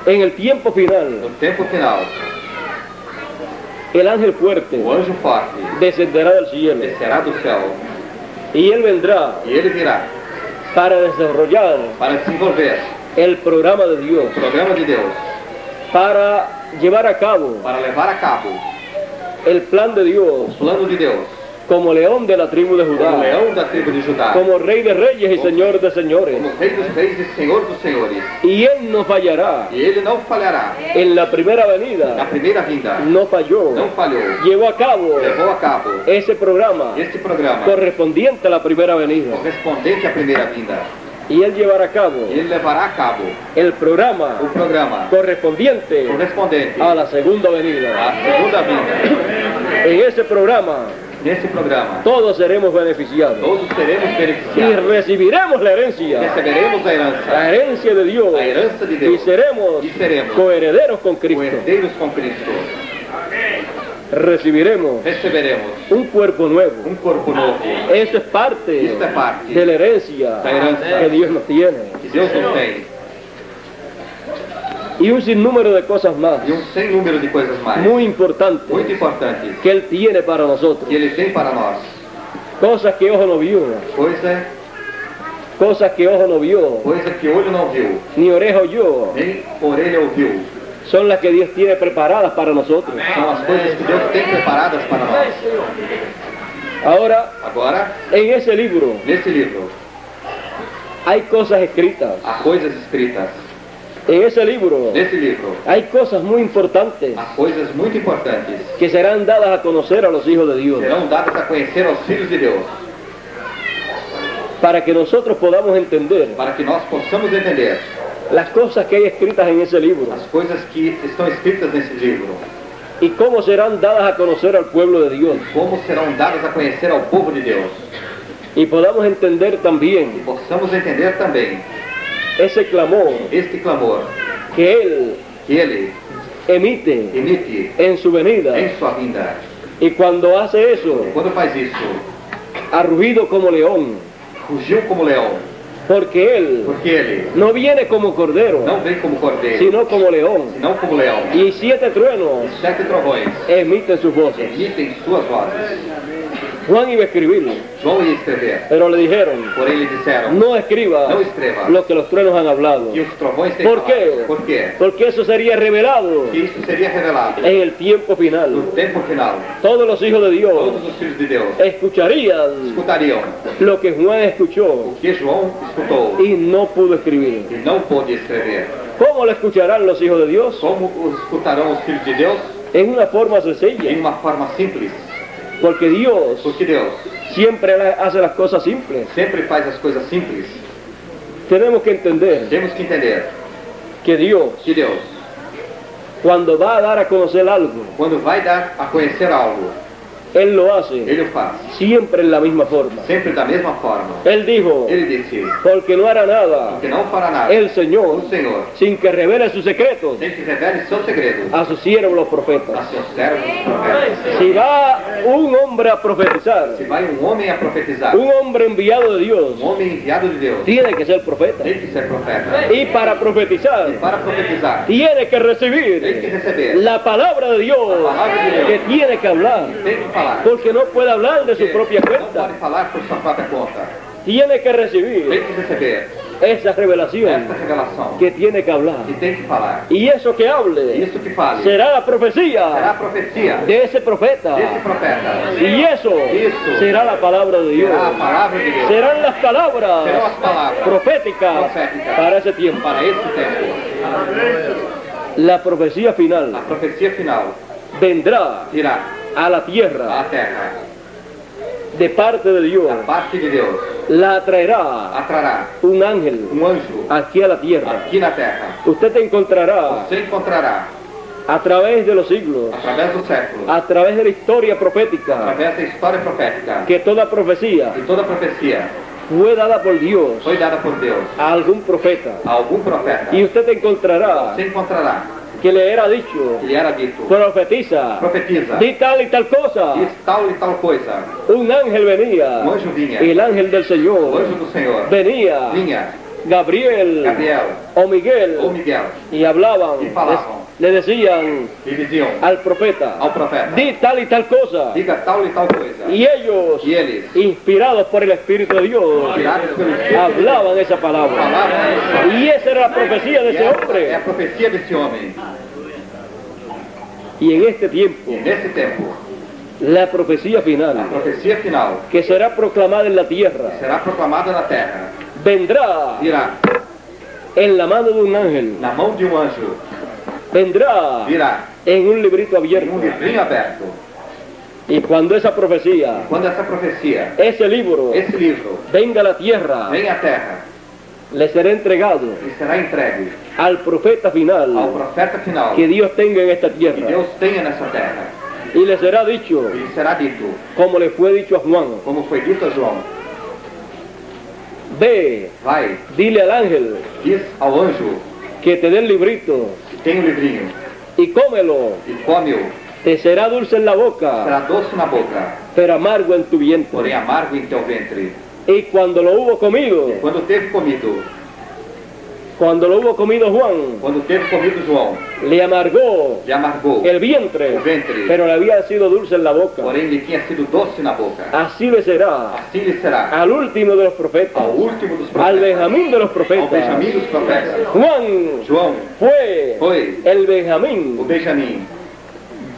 En el tiempo final, No tempo final, el ángel fuerte o anjo forte descenderá del cielo descerá do céu y él vendrá e ele virá para desarrollar para desenvolver el programa de Dios, o programa de Deus, para llevar a cabo para levar a cabo el plan de Dios o plano de Deus, como león de la tribu de como Judá, leão da tribo de Judá, como rey de reyes y señor de señores. como rei dos reis e senhor dos senhores. Y él no fallará. E ele não falhará. En la primera Na venida primeira vinda, no falló. não falhou. Llevó a cabo Levou a cabo ese programa este programa correspondiente a la primera venida. correspondente à primeira vinda. Y él llevará a cabo E ele levará a cabo el programa o programa correspondiente correspondente a la segunda venida. à segunda vinda. En ese programa Nesse programa, todos seremos beneficiados todos seremos y beneficiados. recibiremos la herencia Receberemos a herança de Dios, a herança de y Deus seremos e seremos coherederos con Cristo. herdeiros com Cristo. Recibiremos Receberemos un cuerpo nuevo. corpo novo Eso es parte Esto es parte de la herencia da herança que Dios nos tiene. que Deus nos tem. Y un sinnúmero de cosas más E sem número de coisas mais muy importantes muito importantes que Él tiene para nosotros. que Ele tem para nós. Cosas que ojo no vio, cosas que ojo no vio, Coisa que olho não viu, ni oreja oyó, nem orelha ouviu. son las que Dios tiene preparadas para nosotros. São as coisas que Deus tem preparadas para nós. Ahora, Agora, en ese libro nesse livro, hay cosas escritas. há coisas escritas. En ese libro Nesse livro, hay cosas muy importantes há coisas muito importantes que serán dadas a conocer a los hijos de Dios, serão dadas a conhecer aos filhos de Deus, para que nosotros podamos entender para que nós possamos entender las cosas que hay escritas en ese libro as coisas que estão escritas nesse livro, y cómo serán dadas a conocer al pueblo de Dios. como serão dadas a conhecer ao povo de Deus. Y podamos entender también Possamos entender também ese clamor este clamor que Él que Ele emite emite en su venida. em sua vinda. Y cuando hace eso, Quando faz isso, ha rugido como león, rugiu como leão, porque Él porque Ele no viene como cordero, não vem como cordeiro, sino como león. senão como leão. Y 7 truenos Sete trovões emiten sus voces. emitem suas vozes. Juan iba a escribir, João ia escrever. pero le dijeron, Porém lhe disseram, no escriba não escreva lo que los truenos han hablado. que os trovões têm ¿Por qué? falado. Por quê? Porque eso sería revelado Que isso seria revelado en el tiempo final. no tempo final. Todos los hijos de Dios Todos os filhos de Deus escucharían escutariam lo que Juan escuchó o que João escutou y no pudo escribir. e não pôde escrever. ¿Cómo lo escucharán los hijos de Dios? Como os escutarão os filhos de Deus? En una forma Em sencilla, uma forma simples. porque Dios Porque Deus siempre hace las cosas simples. sempre faz as coisas simples. Tenemos que entender Temos que entender que Dios, que Deus, cuando va a dar a conocer algo, quando vai dar a conhecer algo, Él lo hace Ele o faz. siempre en la misma forma. Sempre da mesma forma. Él dijo, Ele disse porque no hará nada que não fará nada. el Señor O Senhor, sin que revele sus secretos sem que revele seus segredos a sus siervos los a profetas. seus servos profetas. Si va un hombre a profetizar, Se vai um homem a profetizar, un hombre enviado de Dios, homem enviado de Deus, tiene que ser profeta. tem que ser profeta. Y para profetizar, E para profetizar, tiene que tem que recibir receber la palabra de Dios que tiene que hablar, tem que falar. porque no puede hablar de su propia Não cuenta. pode falar por sua própria conta. Tiene que Tem recibir que receber esa revelación esta revelação que tiene que hablar. que tem que falar. Y eso que hable Isso que fale será la será a profecía profecia de ese profeta. desse profeta. Y eso será la palabra de Dios. Será a palavra de Deus. Serán las palabras Serão as palavras proféticas para ese tiempo. para esse tempo. La profecía final A profecia final vendrá virá a la à tierra terra de parte de Dios. da parte de Deus. La traerá Atrará un ángel anjo aquí a la tierra. aqui na terra. Usted encontrará Você encontrará a través de los siglos, através dos séculos, a través de la historia profética, através da história profética, que toda profecía e toda profecia fue dada por Dios foi dada por Deus a algún profeta. a algum profeta. Y usted encontrará Você encontrará que le era dicho, que lhe era dito: profetiza, profetiza, di tal y tal cosa. diz tal e tal coisa. Un ángel venía, Um anjo vinha, el ángel del o Señor anjo do Senhor venía, vinha, Gabriel Gabriel o Miguel, ou Miguel, y hablaban, Y falaban. le decían e diziam al profeta, ao profeta: di tal y tal cosa. diga tal e tal coisa. Y ellos, E eles, inspirados por el Espíritu de Dios, tirados pelo Espírito, hablaban esa palabra. falavam. Y esa era la profecía de E ese essa é a hombre. profecia desse homem. Y en este tiempo, E nesse tempo, la profecía a final, profecia final que será proclamada en la tierra, será proclamada na terra. vendrá Virá en la mano de un ángel, na mão de um anjo, vendrá virá en un librito em abierto. livrinho aberto. Y cuando esa profecía, Quando essa profecia, ese libro, esse livro, venga a la tierra, vem à terra le será entregado e será entregue al profeta ao final profeta final que Dios tenga en esta que tierra. Deus tenha nessa terra. Y le será dicho, E lhe será dito, como le fue dicho a Juan, como foi dito a João: ve, vai, dile al ángel diz ao anjo que te dé el librito que tem um livrinho y cómelo. e come-o. Te será dulce en la boca, Será doce na boca, pero amargo en tu vientre. porém amargo em teu ventre. Y cuando lo hubo comido, Quando teve comido Juan, quando teve comido João, le amargó lhe amargou el vientre, o ventre, pero le había sido dulce en la boca. porém lhe tinha sido doce na boca. Así le será Assim lhe será al último de los profetas, ao último dos al profetas, Benjamín de los ao profetas. Benjamim dos profetas. Juan João fue foi el o Benjamín Benjamim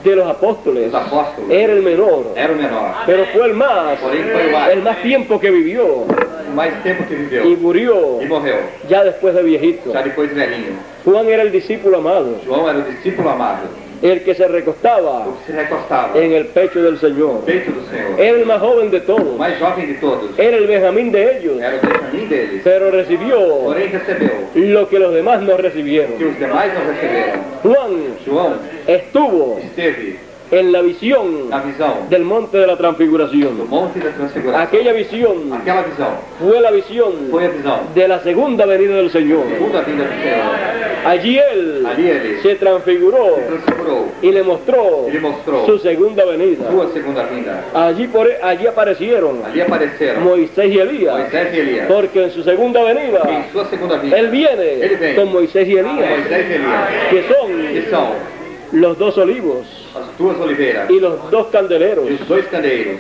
de los apóstoles, dos apóstolos, era el menor, era o menor, pero fue el más tiempo que vivió o mais tempo que y viveu murió e morreu, ya después de viejito. já depois velhinho. Juan era el discípulo amado, João era o discípulo amado, el que se recostaba o que se recostava en el pecho del no Señor. peito do Senhor, Era el más joven de o todos, mais jovem de todos, era el Benjamín de ellos, era o Benjamim deles, pero recibió porém recebeu lo que los demás no que recibieron. os demais não receberam. Juan João estuvo esteve en la visión na visão del monte de la do transfiguración. Monte da Transfiguração. Aquella visión Aquela visão fue la visión foi a visão de la segunda venida del Señor. segunda vinda do Senhor. Allí él Ali ele se transfiguró transfigurou y le mostró e lhe mostrou su segunda venida. sua segunda vinda. Allí aparecieron Ali apareceram Moisés y Elías, Moisés e Elias. porque en su segunda Em venida sua segunda vinda, él viene Ele vem. con Moisés y Elías, Moisés e Elias, que que son são los dos olivos as duas oliveiras y los dos candeleros. e os dois candeeiros.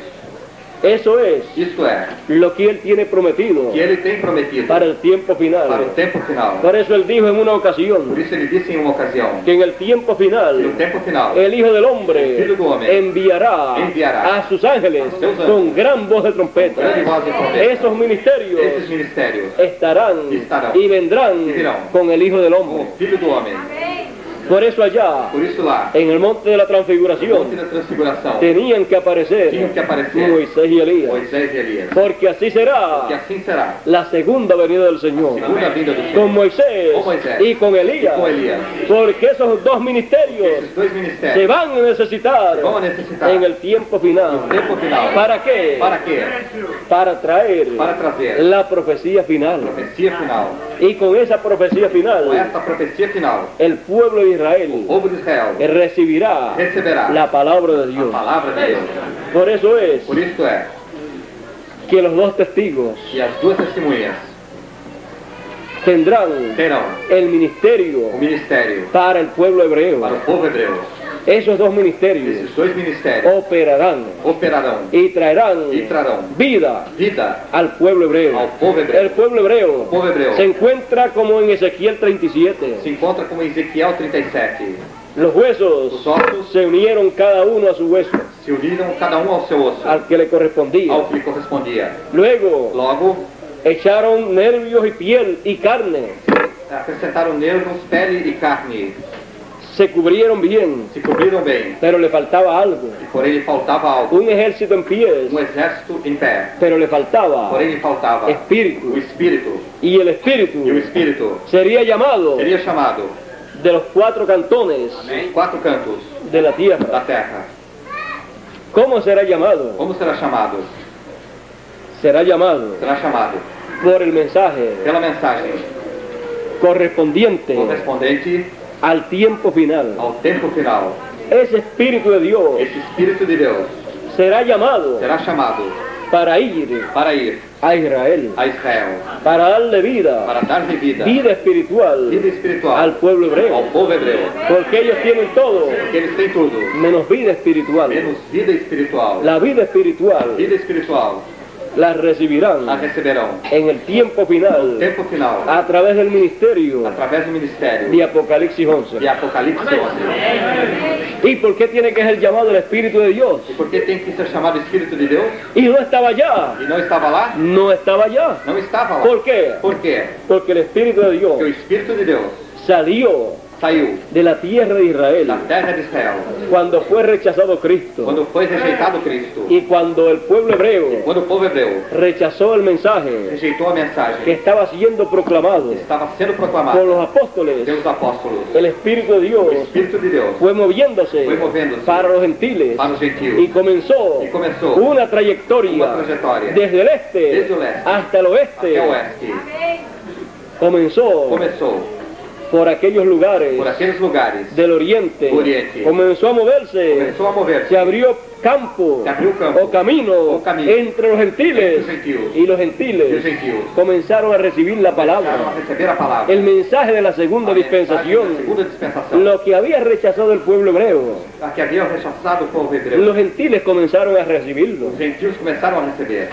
Eso es Isto é, lo que Él tiene prometido que ele tem prometido para el tiempo para o final. tempo final. Por eso Él dijo en una Por ocasión isso ele disse em uma ocasião que en el tiempo que no final tempo final el Hijo del Hombre El Hijo del Hombre enviará a sus ángeles seus ángeles con gran voz de trompeta. grande voz de trompeta. Esos ministerios Esses ministérios estarán Estarão. y vendrán Y virão. con el Hijo del com Hombre. o Filho do Homem. Por eso allá, Por isso lá, en el monte de la no transfiguración, monte da transfiguração, tenían que aparecer tinham que aparecer Moisés y Elías. Moisés e Elias. Porque así Que será assim será la segunda venida del Señor. segunda vinda do Senhor. Con Moisés Con Moisés y con Elías. y con Elías. Porque esos dos ministerios Esses dois se ministérios van a necesitar vão necessitar en el tiempo no final. tempo final. ¿Para qué? Para quê? Para traer Para trazer la profecía final. profecia final. Y con esa profecía Com final, esta profecia final, el pueblo de o Israel povo de Israel recibirá receberá la palabra de a Dios. palavra de Deus. Por eso es Por isso é que los dos testigos que as duas testemunhas tendrán terão el ministerio o ministério para el pueblo hebreo. para o povo hebreu. Esos dos ministerios Esses dois ministérios operarán operarão y traerán e trarão vida vida al pueblo hebreo. ao povo El hebreu. pueblo hebreo O povo hebreu se encuentra como en Ezequiel 37. se encontra como em Ezequiel 37. Los huesos Os ossos se unieron cada uno a su hueso, se uniram cada um ao seu osso, al que le correspondía. ao que lhe correspondia. Luego Logo, echaron nervios y piel y carne. acrescentaram nervos, pele e carne. Se cubrieron bien, Se cobriram bem, pero le faltaba algo. e porém lhe faltava algo. Un ejército en pies, Exército em pé, pero le faltava porém lhe faltava o espíritu. Espírito. Y el E o espíritu Espírito sería llamado seria chamado de los 4 cantones dos 4 cantos de la da tierra. terra. ¿Cómo será llamado? Como será chamado? Será llamado Será chamado por el mensaje pela mensagem correspondiente correspondente al tiempo final. ao tempo final. Ese Espíritu de Dios Esse Espírito de Deus será llamado será chamado para ir para ir a Israel, a Israel, para darle vida, para dar-lhe vida espiritual espiritual al pueblo ao hebreo, povo hebreu. porque ellos tienen todo Porque eles têm tudo, menos vida espiritual. menos vida espiritual. La vida espiritual Vida espiritual la recibirán a receberão en el tiempo final tempo final, a través del ministerio através do ministério de Apocalipsis 11. de Apocalipse 11. ¿Y por qué tiene que ser llamado el Espíritu de Dios? E por que tem que ser chamado Espírito de Deus? Y no estaba allá, E não estava lá? no estaba allá. Não estava lá. ¿Por qué? Por quê? Porque el Espíritu de Dios Porque o Espírito de Deus salió saiu de la tierra de da Israel terra de Israel cuando fue rechazado Cristo quando foi rejeitado Cristo. y cuando el pueblo hebreo Quando o povo hebreu rechazó el mensaje rejeitou a que mensagem estaba siendo proclamado estava sendo por proclamada los apóstoles, pelos apóstolos. el Espíritu de O Dios Espírito de Deus fue moviéndose Fue moviéndose para los gentiles para os y gentios comenzó Y comenzó una trayectoria una trayectoria desde el este desde el este hasta el oeste. até o oeste. Comenzó Começou por aquellos lugares por aqueles lugares, del oriente, Oriente. comenzó a moverse, começou a mover-se. se abrió campo Se abriu campo o camino o camino entre los gentiles entre los gentiles y los e os gentiles gentios. comenzaron a recibir la Começaram palabra, a receber a palavra. el mensaje de la segunda A mensagem da dispensación, segunda dispensação. lo que había rechazado el pueblo hebreo. A que havia rechazado o povo hebreu. Los gentiles comenzaron a recibirlo Os gentios começaram a receber.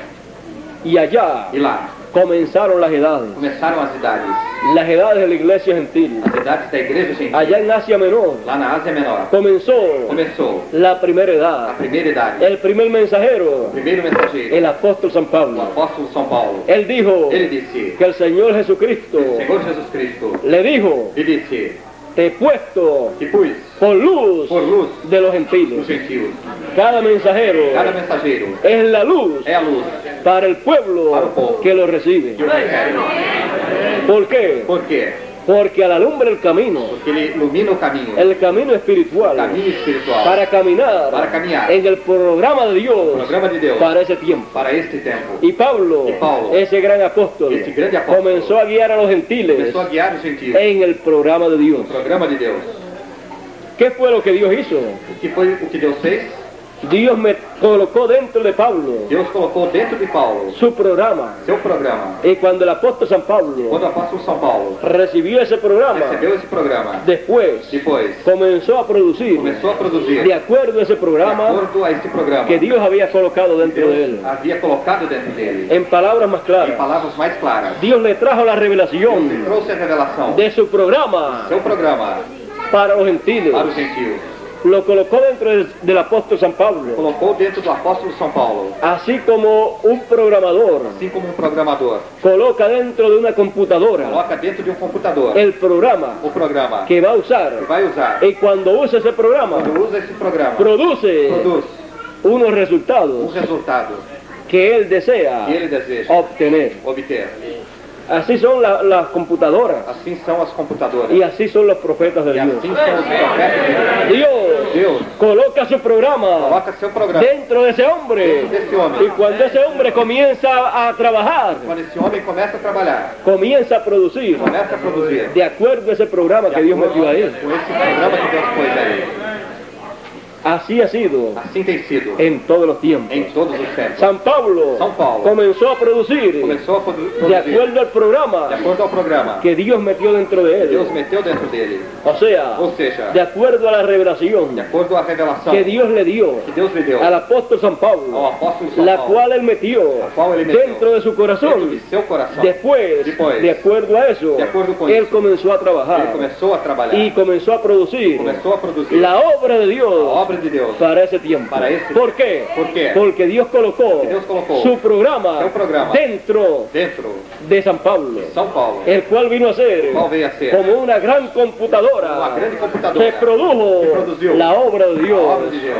y allá E lá comenzaron las edades começaram as idades. de la iglesia gentil. As idades da igreja gentil. Allá en Asia Menor Lá na Ásia Menor. comenzó Começou la primera a edad. primeira idade. El primer mensajero, O primeiro mensageiro, el apóstol San o Pablo, apóstolo São Paulo. él dijo Ele disse, que el Señor Jesucristo o Senhor Jesus Cristo, le dijo, ele disse te he puesto que pus por luz por luz de los os gentiles. gentios. Cada mensajero Cada mensageiro es la luz é a luz para el pueblo Para el pueblo. que lo recibe. que o recebe. ¿Por qué? Por quê? Porque al alumbra el camino, Porque ele ilumina o caminho espiritual, espiritual, para caminar Para caminhar. en el programa de o Dios programa de Deus para ese tiempo. para este tempo. Y Pablo, Y Pablo, ese gran apóstol, esse grande apóstolo, comenzó a guiar a los gentiles começou a guiar os gentios en el programa de Dios. no programa de Deus. ¿Qué fue lo que Dios hizo? O que foi o que Deus fez? Dios me colocó dentro de Pablo Deus colocou dentro de Paulo su programa. seu programa. Y cuando el apóstol San Quando o Pablo apóstolo São Paulo recibió ese programa, recebeu esse programa, después depois comenzó a producir começou a produzir de acuerdo a ese de programa acordo a esse programa que Dios había colocado dentro de él. Deus havia colocado dentro dele. En palabras más Em claras, palavras mais claras, Dios le trajo la Deus revelación trouxe a revelação de su programa seu programa para los gentiles. para os gentios. Lo colocó dentro del apóstol San Pablo, Colocou dentro do apóstolo São Paulo, así como un programador assim como um programador coloca dentro de una computadora coloca dentro de um computador el programa o programa que va a usar, que vai usar. y cuando usa ese programa Quando usa esse programa, produce produz unos resultados resultado que él desea que ele deseja obtener. obter. Así son las computadoras Assim são as computadoras. y así son los profetas de E Dios. assim são os profetas de Deus. Dios coloca su programa Coloca seu programa dentro de ese hombre, desse homem. y cuando ese hombre comienza a trabajar, Quando esse homem começa a trabalhar, comienza a producir começa a produzir de acuerdo a ese programa que Dios metió ahí. com esse programa que Deus pôs aí. Así ha sido Assim tem sido en todos los tiempos. em todos os tempos. San Pablo São Paulo comenzó a producir começou a de produzir acuerdo al de programa acordo ao programa que Dios metió dentro de que Deus él. meteu dentro dele. O sea, Ou seja, de acuerdo a la revelación de acordo à revelação que Dios le dio que Deus lhe deu al apóstol San ao Pablo, apóstolo São la Paulo, cual él metió qual ele meteu dentro de su dentro corazón. de seu coração. Después, de acuerdo a eso, de acuerdo con él eso, comenzó a Ele trabajar começou a trabalhar y comenzó a producir começou a produzir la obra de a Dios obra de Deus. para ese tiempo. Para ese ¿Por qué? ¿Por qué? Porque Dios colocó Deus colocou su programa seu programa dentro dentro de San Pablo, de São Paulo, el cual vino a ser qual veio a ser como una gran computadora uma grande computadora que produjo que produziu la obra de a Dios obra de Deus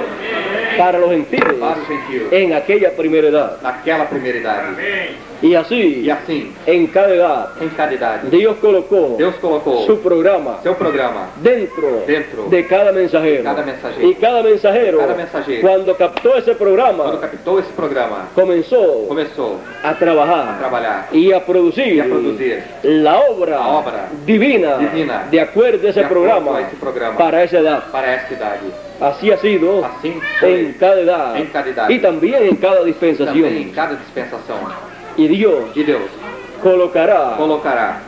para los gentiles para os gentios en aquella primera edad. naquela primeira idade. Y así, E assim, en cada edad, em cada idade, Dios colocó Deus colocou su programa seu programa dentro dentro de cada mensajero. cada mensajeiro. Y cada mensajero, Cada mensajeiro, cuando captó ese quando programa, captou esse programa, comenzó começou a a trabajar trabalhar y a producir e a produzir la obra la obra divina divina de acuerdo a ese de acordo programa a esse programa para esa edad. para esta idade. Así ha sido Assim en foi cada edad en cada edad. y también en cada também em dispensación. cada dispensação. Y Dios E Deus colocará colocará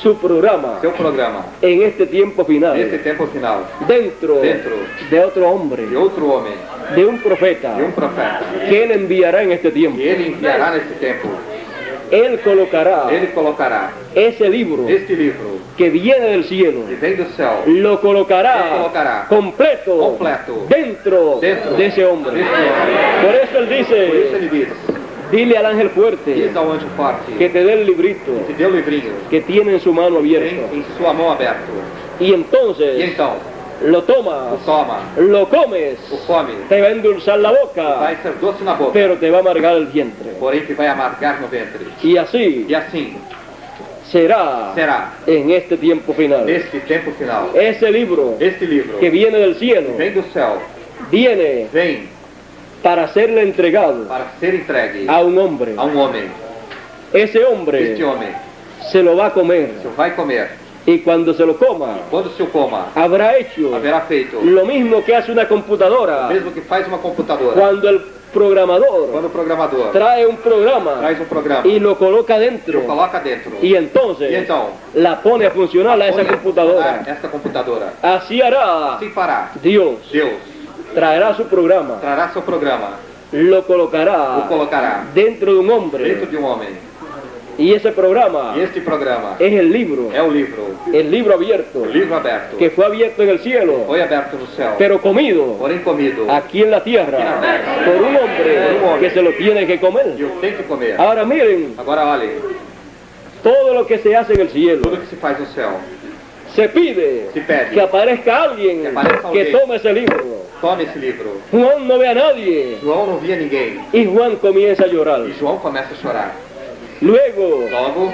su programa seu programa en este tiempo final nesse tempo final dentro de otro hombre, de outro homem, de un profeta de um profeta, que él enviará en este tiempo. que ele enviará nesse tempo. Él colocará Ele colocará ese libro este livro que viene del cielo, que vem do céu, lo colocará, Lo colocará completo, completo dentro dentro de ese hombre. desse homem. Por eso él Por isso dice, ele diz, dile al ángel fuerte diz ao anjo forte, que te dé el librito te dê o livrinho, que tiene en su mano tem abierta. em sua mão aberto. Y E entonces então, lo o tomas, toma, lo comes, o come, te va a endulzar la boca, vai ser doce na boca, pero te va a amargar el vientre. porém que vai amargar no ventre. Y así E assim será será en este tiempo final. neste tempo final. Ese libro Este livro que viene del cielo vem do céu, viene vem para serle entregado para ser entregue a un hombre. a um homem. Ese hombre Este homem se lo va a comer se vai comer. y cuando se lo coma Quando se o coma, habrá hecho haverá feito lo mismo que hace una computadora mesmo que faz uma computadora. cuando el programador Quando o programador trae un programa traz um programa y lo coloca e o dentro coloca dentro, y entonces e então la pone a funcionar a esa põe computadora. esta computadora. Así hará Assim fará. Dios. Deus Traerá su programa, trará seu programa, lo o colocará colocará dentro de un dentro hombre de um homem. y ese programa E este programa es el libro é o livro abierto aberto, que fue abierto en el cielo, foi aberto no céu, pero comido porém comido. aquí en la tierra por un hombre que se lo tiene que comer. E eu tenho que comer. Ahora miren, Agora olhe, todo lo que se hace en el tudo cielo, que se faz no céu, se pide se pede, que aparezca alguien Que aparezca que alguien. tome ese libro. tome esse livro. Juan no ve a nadie João não via ninguém, y Juan comienza a llorar. e João começa a chorar. Luego Logo,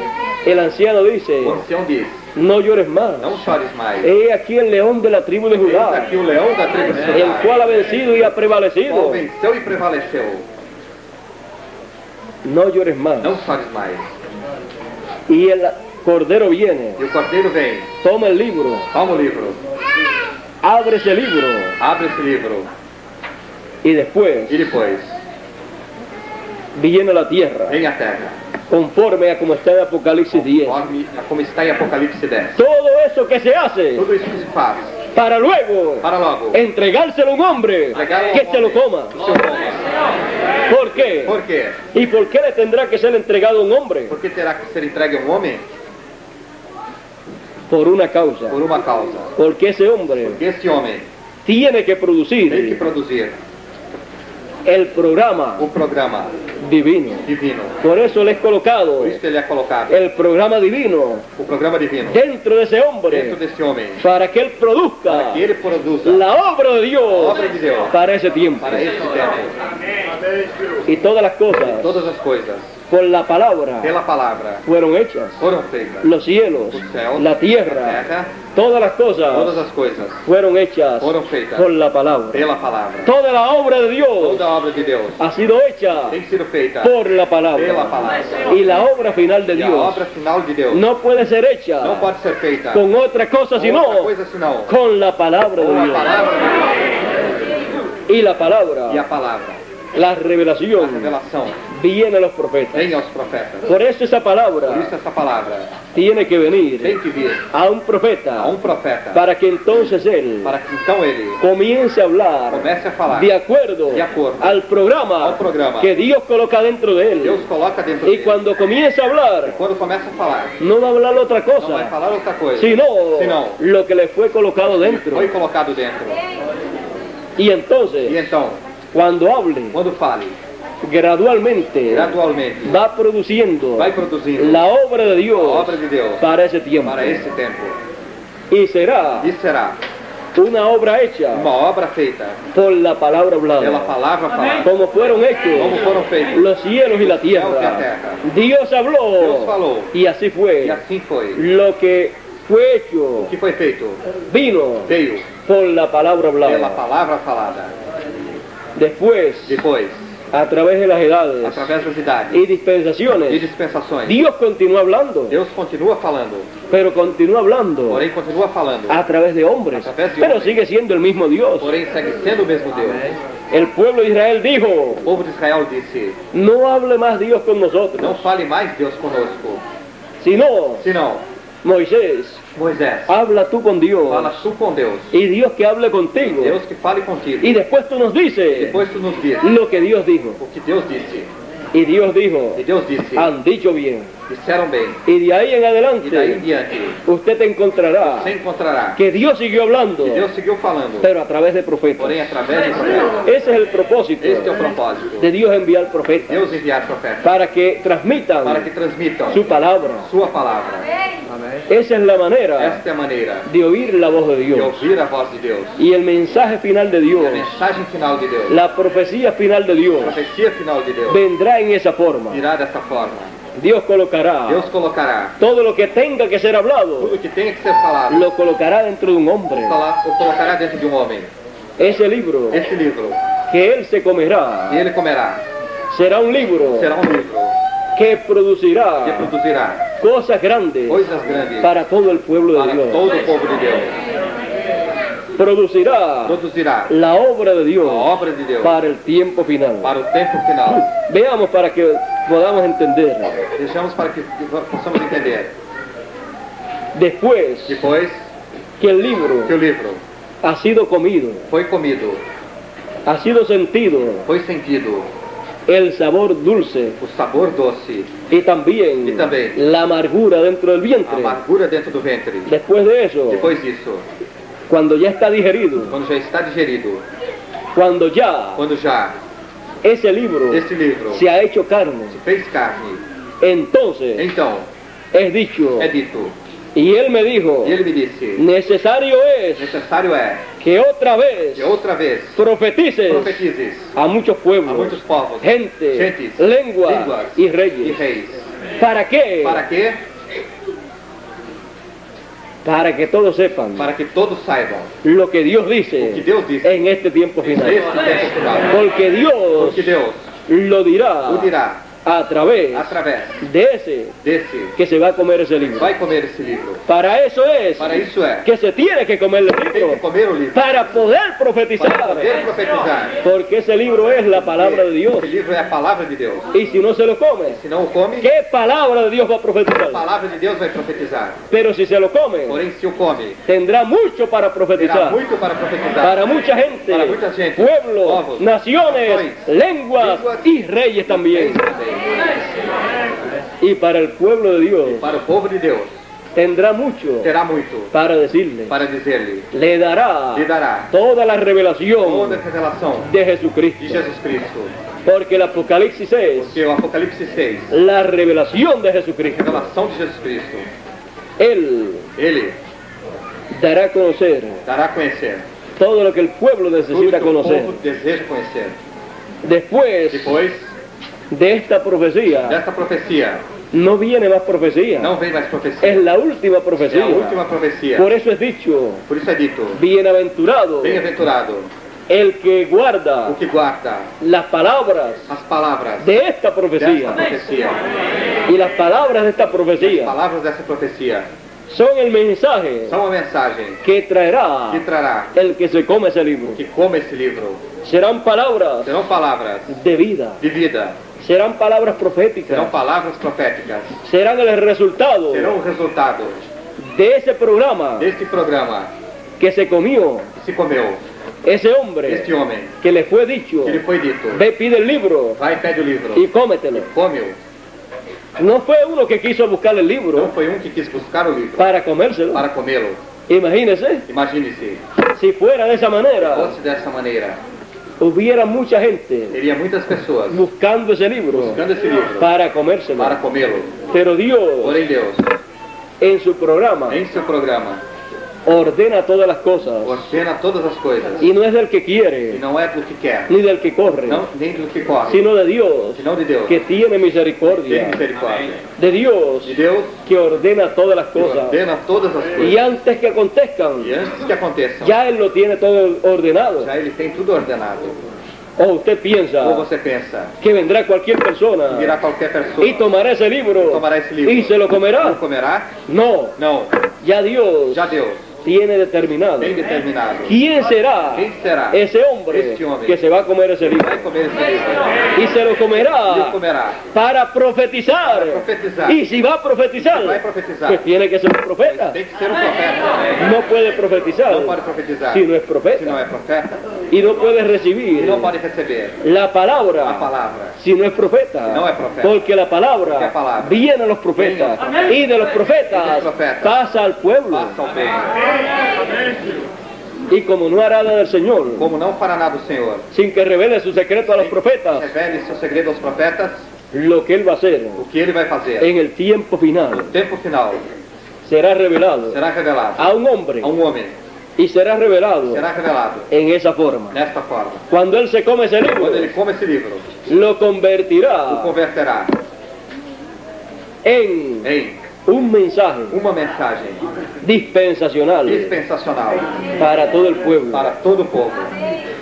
el anciano dice, o ancião diz, no llores más. não chores mais. He aquí el león de la tribu de Eis Judá, aqui o leão da tribo de el Judá, cual ha vencido y ha qual prevalecido. venceu e prevaleceu. No llores más. Não chores mais. Y el cordero viene, E o cordeiro vem, toma el libro, toma o livro, abre ese libro abre esse livro, Y después E depois viene la tierra, vem a terra, conforme a como está en Apocalipsis 10. conforme a como está em Apocalipse 10. Todo eso que se hace Tudo isso que se faz, para luego para logo entregárselo a un hombre entregar ao que se lo homem coma. que se o coma. ¿Por qué? Por quê? ¿Y por qué le tendrá que ser entregado a un hombre? Por que terá que ser entregue a um homem? Por una causa. Por uma causa. Porque ese hombre Porque esse homem tiene que tem que producir produzir el programa o programa divino. divino. Por eso le es colocado Por isso que ele é colocado el programa divino o programa divino dentro de ese dentro hombre desse homem, para que él para produzca que ele produza la obra de Dios a obra de Deus para esse tiempo. para esse tempo. Y todas las cosas Todas as coisas, por la palabra pela palavra, fueron hechas. foram feitas. Los cielos, Os céus, la a tierra, terra, todas las todas cosas as coisas fueron hechas foram feitas por la palabra. pela palavra. Toda la obra de Dios Toda a obra de Deus ha sido hecha tem sido feita por la pela palabra. palavra. Y la obra final de E a Dios obra final de Deus no puede ser não hecha pode ser feita con otra cosa com outra sino coisa senão con la palabra de com a Dios. palavra de Y la Deus. E a palabra, palavra, la a revelación, revelação, viene a los profetas. vem aos profetas. Por eso esa Por palabra isso essa palavra tiene que venir tem que vir a un a profeta profeta para que entonces él para que então ele comience a hablar comece a falar de acuerdo De acuerdo al programa ao programa que Dios coloca dentro de él. Deus coloca dentro Y dele. cuando comience a hablar, Quando começa a falar, no va a hablar otra não vai cosa, falar outra coisa, sino senão lo que le fue colocado dentro. foi colocado dentro. Y E entonces, então, cuando hable, quando fale, gradualmente gradualmente, va produciendo vai produzindo la obra de a Dios obra de Deus para ese tiempo. para esse tempo. Y será E será una obra hecha uma obra feita por la palabra pela hablada, palavra falada, como fueron hechos como foram feitos. los cielos y la Céus e a tierra. terra. Dios habló Deus falou, y así e fue. assim foi. Lo que fue hecho O que foi feito vino veio por la palabra pela hablada. palavra falada. Después, Depois, a través de las edades através das idades y e dispensaciones, dispensações, Dios continúa hablando, Deus continua falando, pero continúa hablando porém continua falando, a través de hombres, A través de pero hombres. sigue siendo el mismo Dios. porém segue sendo o mesmo Deus. El pueblo de Israel dijo, O povo de Israel disse, no hable más Dios con não nosotros, fale mais Deus conosco, sino senão, Moisés, Moisés, habla tú con Dios fala tu com Deus, y Dios que hable contigo. Deus que fale contigo. Y después tú nos dices Depois tu nos diz lo que Dios dijo. o que Deus disse. Y Dios dijo, E Deus disse, han dicho bien. disseram bem. Y de ahí en E daí em adelante diante, usted encontrará você encontrará que Dios siguió hablando, que Deus seguiu falando, pero a través de profetas. porém através de profetas. Ese es el propósito Este é o propósito. de Dios enviar profetas Deus enviar profetas para que transmitan para que transmitam su palabra. sua palavra. Esa es la manera Esta é a maneira de oír la voz de de Dios. ouvir a voz de Deus. Y el mensaje final de E Dios, a mensagem final de Deus, la profecía final de a Dios, profecia final de Deus, vendrá en esa forma. virá desta forma. Dios colocará Deus colocará todo lo que tenga que ser hablado, tudo que tenha que ser falado, lo colocará dentro de un hombre. o colocará dentro de um homem. Ese libro Este livro, que él se comerá e ele comerá, será un libro será um livro que que producirá produzirá cosas grandes coisas grandes para todo el pueblo de para Dios. todo o povo de Deus. Producirá Produzirá la obra de a Dios obra de Deus para el tiempo final. para o tempo final. Veamos para que podamos entender. Deixamos para que possamos entender. Después Depois que el libro que o livro ha sido comido, foi comido, ha sido sentido foi sentido el sabor dulce o sabor doce, y también Y también la amargura dentro del a vientre. amargura dentro do ventre. Después de eso, Depois disso, cuando ya está digerido, quando já está digerido, cuando ya quando já ese libro esse livro se ha hecho carne, se fez carne, entonces então es dicho, é dito, y él me dijo, e ele me disse, necesario es necessário é que otra vez que outra vez profetices profetizes a muchos a pueblos, muitos povos, gente, gentes, lenguas línguas y e reyes. reis. ¿Para qué? Para quê? Para que todos sepan Para que todos saibam lo que Dios o que dice Deus disse en este tiempo neste final. tempo final. Porque Dios Porque Deus lo dirá o dirá através de ese desse que se va a comer ese libro. vai comer esse livro. Para eso es Para isso é, que se tiene que comer el tem que libro, comer o livro. para poder Para profetizar, poder profetizar. porque ese libro es la palabra de Dios. Esse livro é a palavra de Deus. Y si no se lo come, Se não o come, ¿qué palabra de Dios va a a profetizar? palavra de Deus vai profetizar. Pero si se lo come, Porém, se o come, tendrá mucho para terá profetizar. muito para profetizar. Para mucha gente, Para mucha gente, pueblos, povos, naciones, nações, lenguas línguas y reyes también. Y para el pueblo de Dios Para o povo de Deus, tendrá mucho terá muito para decirle. para dizer-lhe. Le dará Lhe dará toda la toda revelación a revelação de de Jesucristo. Jesus Cristo. Porque el Apocalipsis es Porque o Apocalipse 6, la revelación de Jesucristo. revelação de Jesus Cristo, Él Ele dará a conocer dará a conhecer todo lo que el pueblo tudo necesita que o conocer. povo deseja conhecer. Después Depois de esta profecía, desta profecia, no viene más profecía. não vem mais profecia. Es la última É a profecía. última profecia. Por eso es dicho, Por isso é dito, bienaventurado bem-aventurado el que guarda o que guarda las palabras as palavras de esta desta profecía. profecia. Y las palabras de esta As profecía palavras dessa profecia son el mensaje são a mensagem que traerá que trará el que se come ese libro. que come esse livro. Serán palabras Serão palavras de vida, de vida, serán palabras proféticas, serão palavras proféticas, serán el resultado serão o resultado de ese programa deste programa que se comió que se comeu. ese hombre Este homem que le fue dicho, que lhe foi dito, ve, pide el libro vai e pede o livro, y cómetelo. come-o. No fue uno que quiso buscar el Não libro foi que quis buscar o livro para comérselo. para comê-lo. Imagínese, Imagine-se, si fuera de esa manera, fosse dessa maneira, hubiera mucha gente teria muitas pessoas buscando ese libro buscando esse livro para comérselo. para comê-lo. Pero Dios, Porém, Deus, en su programa, em seu programa, ordena todas las cosas ordena todas as coisas. y no es del que E quiere não é do que quer, ni del que corre, não, nem do que corre, sino de Dios senão de Deus. que tiene Tem misericordia, misericórdia. de Dios De Deus que ordena todas las que cosas. ordena todas as Y coisas. antes que acontezcan, E antes que aconteçam, ya Él lo tiene todo ordenado. já Ele tem tudo ordenado. O usted piensa Ou você pensa que vendrá cualquier que persona virá qualquer pessoa y tomará ese libro tomará esse livro y se lo não comerá. comerá? No, Não, ya Dios já Deus tiene determinado tem determinado. quién será Quem será ese hombre Este hombre que se va a comer ese libro. vai comer esse livro? Y se lo E o comerá comerá. para profetizar. Para profetizar. Y si va a profetizar, Vai profetizar. pues tiene que ser un profeta. Tem que ser um profeta. No puede profetizar Não pode profetizar si no es se profeta. não é profeta. Y no puede E recibir não pode receber la a palabra palavra. si no es profeta. Si no es profeta. Porque la palabra Porque la palabra viene a los profetas. viene a los profetas. Y de los profetas Y de los profetas pasa al pueblo. Passa ao povo. Y como no hará nada del Señor, Como não fará nada o Senhor, sin que revele su secreto a los profetas, revele seu segredo aos profetas, lo que Él va a hacer o que ele vai fazer. en el tiempo No final tempo final, será revelado será revelado a un hombre a um homem. y será revelado Será revelado en esa forma. nesta forma. Cuando Él se come ese libro, Quando ele come esse livro, lo o convertirá converterá en em un mensaje uma mensagem dispensacional dispensacional para todo el pueblo. para todo o povo.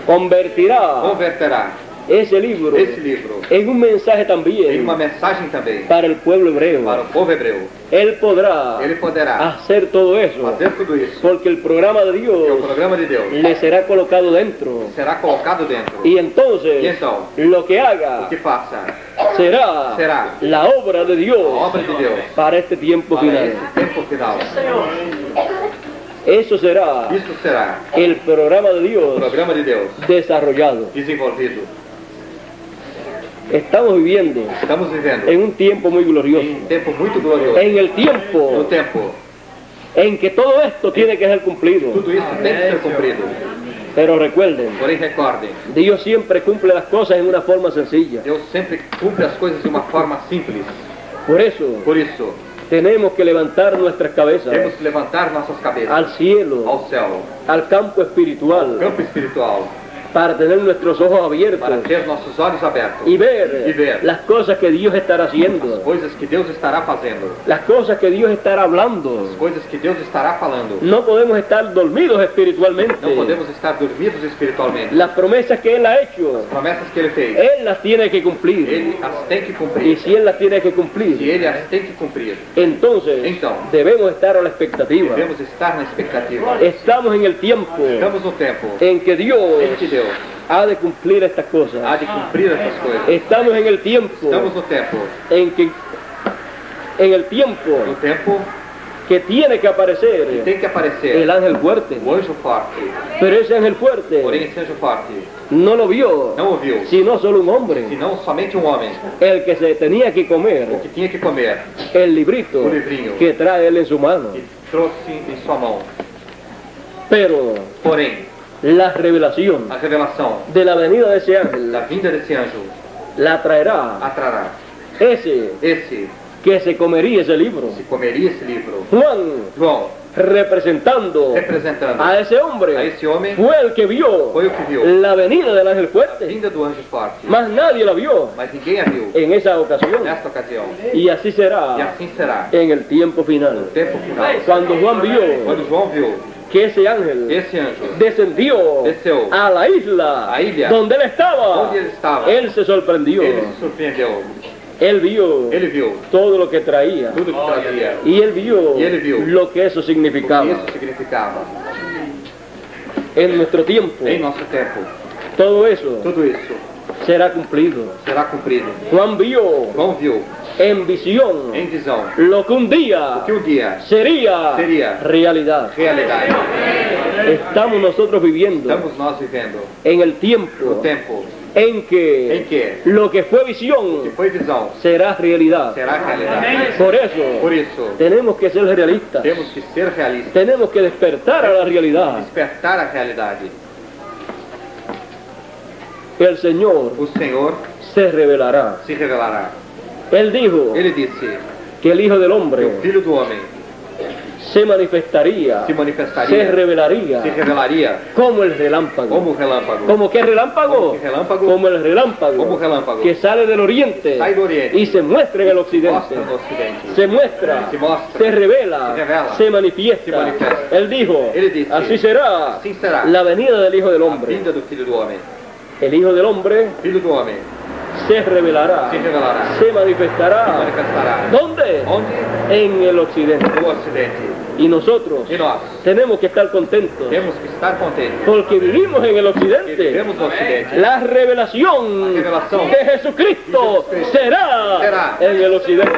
Convertirá Converterá esse livro esse livro en un mensaje em también uma mensagem também para el pueblo hebreo. para o povo hebreu. Él podrá Ele poderá hacer todo eso fazer tudo isso, porque el programa de porque o Dios programa de Deus le será colocado dentro. será colocado dentro. Y entonces E então, lo que o haga que faça será será la obra de a Dios obra de Deus para este tiempo para final. esse tempo final. Eso será Isso será el programa de o Dios programa de Deus desarrollado. desenvolvido. Estamos viviendo Estamos vivendo en un tiempo muy em glorioso, um tempo muito glorioso. en el No tiempo tempo, en que todo esto tiene que ser cumplido. tudo isso tem que ser cumprido. Pero recuerden, Porém, recordem, Dios siempre cumple las cosas en una forma sencilla. Deus sempre cumpre as coisas de uma forma simples. Por eso Por isso, tenemos que levantar nuestras cabezas temos que levantar nossas cabeças al cielo, ao céu, al campo ao espiritual, campo espiritual, para tener nuestros ojos abiertos para ter nossos olhos abertos y ver, E ver. las cosas que Dios estará haciendo, coisas que Deus estará fazendo, las cosas que Dios estará hablando. coisas que Deus estará falando. No podemos estar dormidos espiritualmente. Não podemos estar dormidos espiritualmente. Las promesas que Él ha hecho, As promessas que Ele fez, Él las tiene que cumplir. Ele as tem que Y cumprir. si Él las tiene que E cumplir, Ele as tem que cumprir. entonces Então, debemos estar a la expectativa. devemos estar na expectativa. Estamos en el tiempo Estamos no tempo en que Dios em que Deus ha de cumplir estas há cosas. de cumprir essas coisas. Estamos en el tiempo Estamos no tempo en no tempo que tiene que que aparecer tem que aparecer el ángel fuerte. o anjo forte. Pero ese ángel fuerte Porém, esse anjo forte no lo vio, não ouviu, sino solo un hombre, senão somente um homem, el que se tenía que comer o que tinha que comer, el librito Un librinho. que trae él en su mano. que trouxe em sua mão. Pero Porém, la revelación a revelação de la venida de ese ángel da vinda desse anjo la traerá atrará ese esse que se comería esse livro. que comeria esse livro. Juan, João, representando representando a esse hombre, a esse homem, fue el que vio foi o que viu la venida del ángel a fuerte. vinda do anjo forte, Más nadie la vio mas ninguém a viu en esa ocasión. nesta ocasião. Y así E será assim será en el tiempo final. no tempo final. Cuando Juan vio Quando João viu que ese ángel esse anjo descendió desceu a la isla a ilha donde él estaba, onde ele estava, él se sorprendió. ele se surpreendeu. Él vio Ele viu todo lo que traía. tudo que trazia, Y él vio Y él vio lo que eso o que significaba. isso significava. En nuestro tiempo, Em nosso tempo, todo eso tudo isso será cumplido. será cumprido. Juan vio João viu en visión em visão lo que un día que um dia sería Sería realidad. realidade. Estamos nosotros viviendo Estamos nós vivendo en el no tiempo tempo en que em que lo que fue o que visión foi visão será realidad. será realidade. Por eso Por isso, tenemos que ser realistas. temos que ser realistas, Tenemos que despertar a la realidad. despertar a realidade. El Señor O Senhor se revelará. se revelará. Él dijo Ele disse que el Hijo del que Hombre o Filho do Homem se manifestaría, se se manifestaria, revelaría se revelaria como el relámpago. como o relâmpago. ¿Como qué relámpago? Como que relámpago. Como el relámpago. Como relámpago. Que sale del oriente, Sai do Oriente. y se muestra en el occidente. Mostra no Ocidente. Se muestra, Se mostra. se revela, Se revela. se manifiesta. Se manifiesta. Él dijo, Ele disse, así será assim será la venida del Hijo del a Hombre. vinda do Filho do Homem. El Hijo del Hombre Filho do Homem se revelará, se revelará, se se manifestará. manifestará. ¿Dónde? Onde? En el occidente. No Ocidente. Y nosotros E nós tenemos que estar contentos temos que estar contentes. porque vivimos en el Porque occidente. vivemos no Ocidente. La revelación La revelación de Jesucristo de Jesucristo será será en el occidente.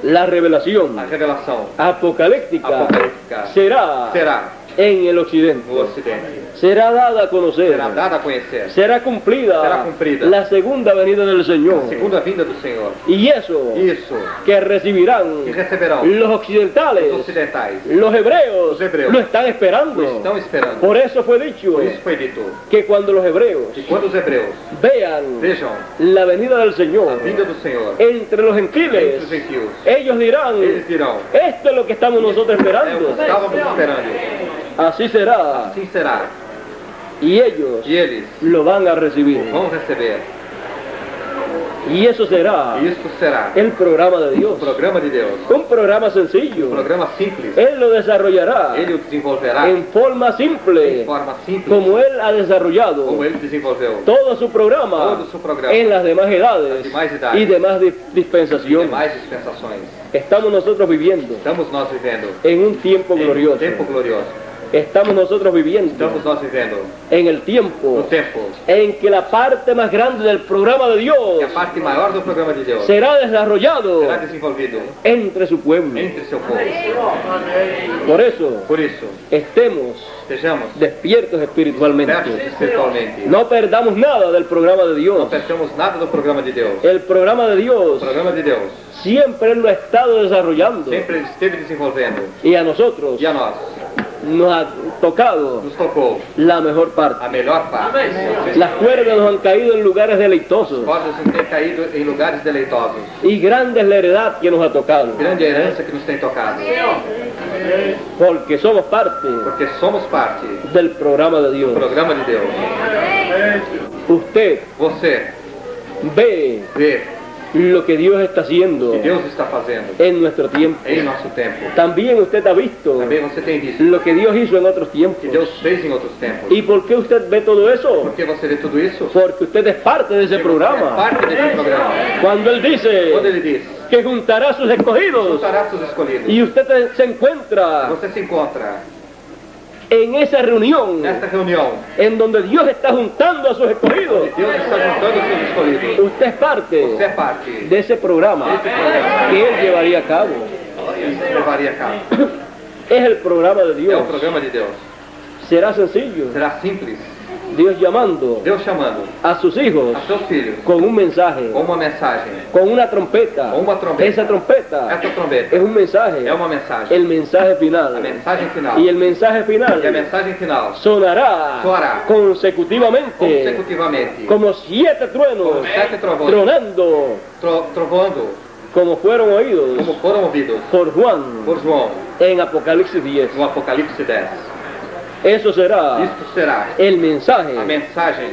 La revelación A revelação apocalíptica apocalíptica será será en el occidente. no Ocidente. Será dada a conocer. Será dada a conhecer. Será cumplida, Será cumplida la segunda venida del Señor. A segunda vinda do Senhor. Y eso Isso que recibirán que receberão los occidentales, os ocidentais. los hebreos, Los hebreos lo están esperando. O estão esperando. Por eso fue dicho Por isso foi dito que cuando los hebreos que quando os hebreus vean vejam la venida del a Señor vinda do Senhor entre los entre gentiles, os gentios, ellos dirán, eles dirão: esto es lo que estamos nosotros é o esperando. que estávamos esperando. Así será. Assim será. Y ellos E eles lo van a recibir. vão receber. Y eso será E isso será el programa de o Dios. programa de Deus. Un programa Um sencillo. programa simples. Él lo desarrollará Ele o desenvolverá en forma de simple, forma simples, como Él ha desarrollado como ele desenvolveu todo su programa todo su programa en las demás edades las demás edades y demás e dispensaciones. demais dispensações. Estamos nosotros viviendo Estamos nós vivendo en un tiempo em um glorioso. tempo glorioso. Estamos nosotros viviendo Estamos nós vivendo en el no tiempo tempo en que la parte más grande del programa de Dios que a parte maior do programa de Deus será desarrollado será desenvolvido entre su pueblo. entre seu povo. Por eso, Por isso, estemos estejamos despiertos espiritualmente. abertos espiritualmente. No perdamos nada del programa de Não Dios. perdemos nada do programa de Deus. El programa de O Dios programa de Deus siempre Él lo ha estado desarrollando. sempre ele esteve desenvolvendo. Y a nosotros E a nós nos ha tocado nos tocou la mejor parte. a melhor parte. Las cuerdas nos han caído en lugares deleitosos. As cordas nos têm caído em lugares deleitosos. Y grande es la heredad que nos ha tocado. Grande a herança que nos tem tocado. Porque somos parte porque somos parte del programa de do Dios. programa de Deus. Usted Você ve vê lo que Dios está o haciendo que Deus está fazendo en nuestro tiempo. em nosso tempo. También usted ha visto Também você tem visto lo que Dios hizo en otros que tiempos. Deus fez em outros tempos. ¿Y por qué usted ve todo eso? Por que você vê tudo isso? Porque usted es parte de ese É programa. parte desse programa. Cuando Él Quando dice ele diz, que juntará a sus escogidos juntará seus escolhidos. y usted se encuentra Você se encontra en esa reunión nesta reunião. en donde Dios está juntando a sus escogidos, Deus está juntando os seus escolhidos. usted es parte Você é parte de ese programa que Él llevaría a cabo. que levaria a cabo. Es el programa de É Dios. o programa de Deus. Será sencillo. Será simples. Dios llamando Deus chamando a sus hijos a seus filhos con un mensaje, com uma mensagem. con una trompeta. Com uma trombeta. Esa trompeta Essa trombeta es un mensaje, é uma mensagem. el mensaje A final. mensagem final. Y el mensaje E a final mensagem final sonará Soará. consecutivamente consecutivamente como 7 truenos como 7 trovões tronando, trovando como fueron oídos como foram ouvidos por Juan por João en Apocalipsis 10. no Apocalipse 10. Eso será Isto será el mensaje a mensagem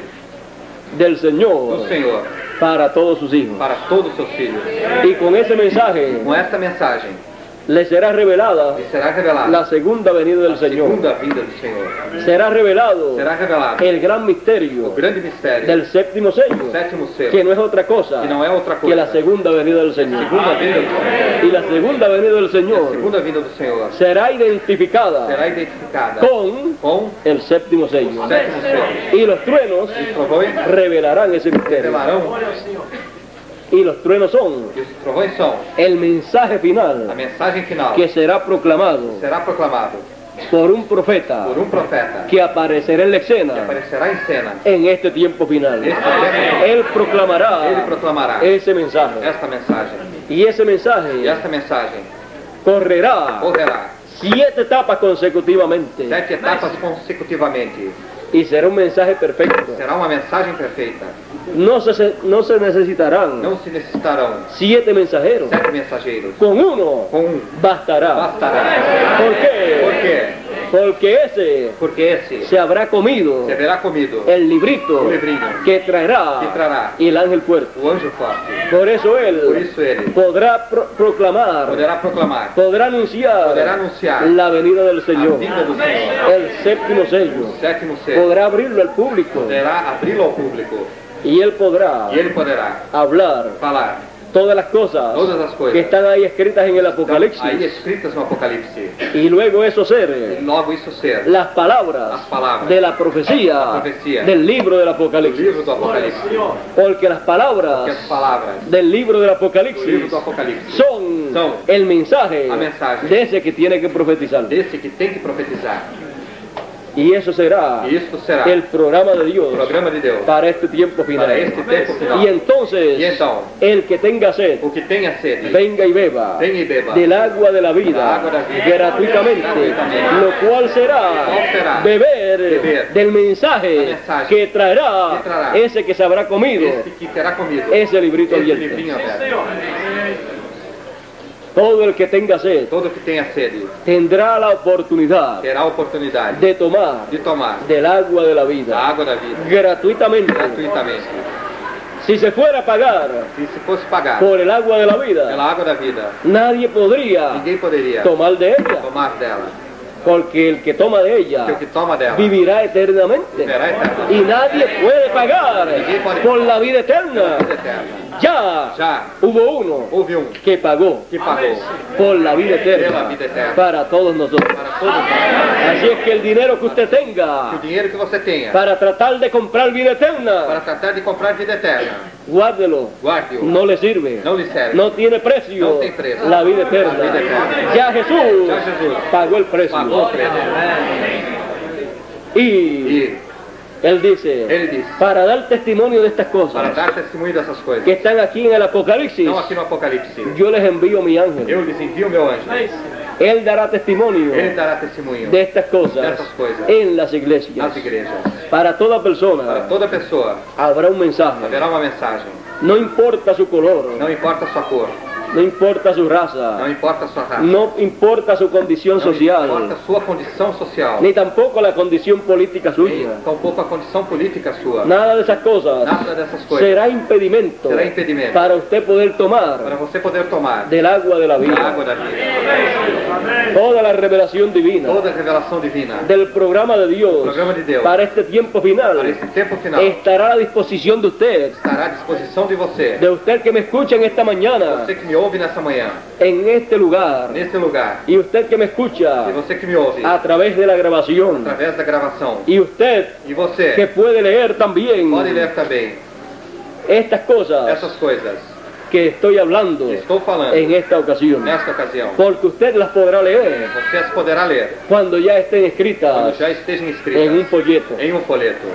del do Señor Senhor para todos sus hijos. para todos os seus filhos. Y con ese mensaje Com esta mensagem le será revelada lhe será revelada la segunda venida del a Señor. segunda vinda do Senhor. Será revelado Será revelado el gran o misterio grande mistério del séptimo sello, do sétimo selo, que no es otra cosa que não é outra que la coisa. segunda venida del Señor. Segunda vinda do Senhor. Y la segunda venida del A Señor segunda vinda do Senhor será identificada será identificada con el séptimo sello. o sétimo selo. Y los truenos Os trovões revelarán ese misterio. revelarão, Y los truenos son e os trovões são el mensaje a final mensagem final que será proclamado será proclamado por un profeta por profeta que aparecerá en la que escena aparecerá em cena. en este tiempo final. Neste tempo, Él proclamará ele proclamará ese mensaje. esta mensagem. Y ese E mensaje esta mensagem correrá correrá 7 etapas consecutivamente 7 etapas consecutivamente. y será un mensaje perfecto. Será uma mensagem perfeita. No se necesitarán Não se necessitarão 7 mensajeros. 7 mensageiros. Con uno Com bastará. bastará. ¿Por qué? Por quê? Porque ese Porque esse se habrá comido se verá comido el librito o livrinho que traerá que trará el ángel fuerte. o anjo forte. Por eso Por él isso ele podrá proclamar, poderá proclamar, podrá anunciar poderá anunciar la venida del a Señor, vinda do Senhor. el séptimo sello. O sétimo selo Podrá abrirlo al público poderá abri-lo ao público. y él podrá E ele poderá hablar falar todas las cosas todas as coisas que están ahí escritas en el aí Apocalipsis escritas no Apocalipse. y luego eso E ser logo isso ser las palabras Las palabras de la profecía del libro del o Apocalipsis, livro do Apocalipse. porque las Que palabras as palavras del libro del do Apocalipsis livro do Apocalipse son el mensaje a mensagem de ese que tiene que profetizar. desse que tem que profetizar. Y eso será E isto será el programa de o Dios programa de Deus para este tiempo final. para este tempo final. Y entonces E então, el que tenga sed, o que tenha sede, venga y beba venha e beba del agua de la da vida água da vida gratuitamente, gratuitamente. lo cual será Qual será? beber Beber del mensaje del mensaje que traerá que trará ese que se habrá comido este que terá comido ese librito esse abierto. livrinho aberto. Todo el que tenga sed Todo que tenha sede tendrá la oportunidad terá a oportunidade de tomar de tomar del agua de la da vida água da vida gratuitamente. gratuitamente. Si se fuera a pagar E se fosse pagar por el agua de la vida, pela água da vida, nadie podría ninguém poderia tomar de ella, tomar dela. porque el que toma de ella Porque o que toma dela vivirá eternamente. viverá eterna. Y nadie puede pagar por la vida eterna. Vida eterna. Ya Já hubo uno houve que pagó que pagou por la vida pela eterna vida eterna para todos nosotros. para todos nós. Así es que el dinero que usted Que o tenga dinheiro que você tenha para tratar de comprar vida eterna, para tratar de comprar vida eterna, guárdelo. guarde-o. No le sirve. Não lhe serve. No tiene precio No tiene precio. la vida eterna. La vida eterna. Ya Jesús Ya Jesús pagó el precio. Pagou o preço. Y E él dice, ele diz, para dar testimonio de estas para cosas dar testemunho dessas coisas, que están aquí en el Apocalipsis, não aqui no Apocalipse, yo les envío mi ángel. eu lhes envio meu anjo. Él dará testimonio Ele dará testemunho de estas cosas dessas coisas en las iglesias. nas igrejas. Para toda Para persona toda pessoa habrá un mensaje. haverá uma mensagem. No importa su color, Não importa a sua cor, No importa su raza. Não importa a sua raça. No importa su condición Não social. importa a sua condição social. Ni tampoco la condición política Nem suya. tampouco a condição política sua. Nada de esas cosas Nada dessas coisas. será impedimento Será impedimento. para usted poder tomar Para você poder tomar del agua de la da vida. água da vida. Toda la revelación divina Toda a revelação divina del programa de Dios Programa de Deus. para este tiempo final para esse tempo final estará a la disposición de usted, estará à disposição de você. de usted que me escucha en esta mañana, Você que me ouve nessa manhã, en este lugar, nesse lugar, y usted que me escucha e você que me ouve a través de la grabación, através da gravação, y usted e você que puede leer también pode ler também estas cosas essas coisas que estoy hablando que estou falando en esta ocasión, nesta ocasião. porque usted las podrá leer Você as poderá ler cuando ya estén quando escritas já estejam en un escritas folleto. em um folheto.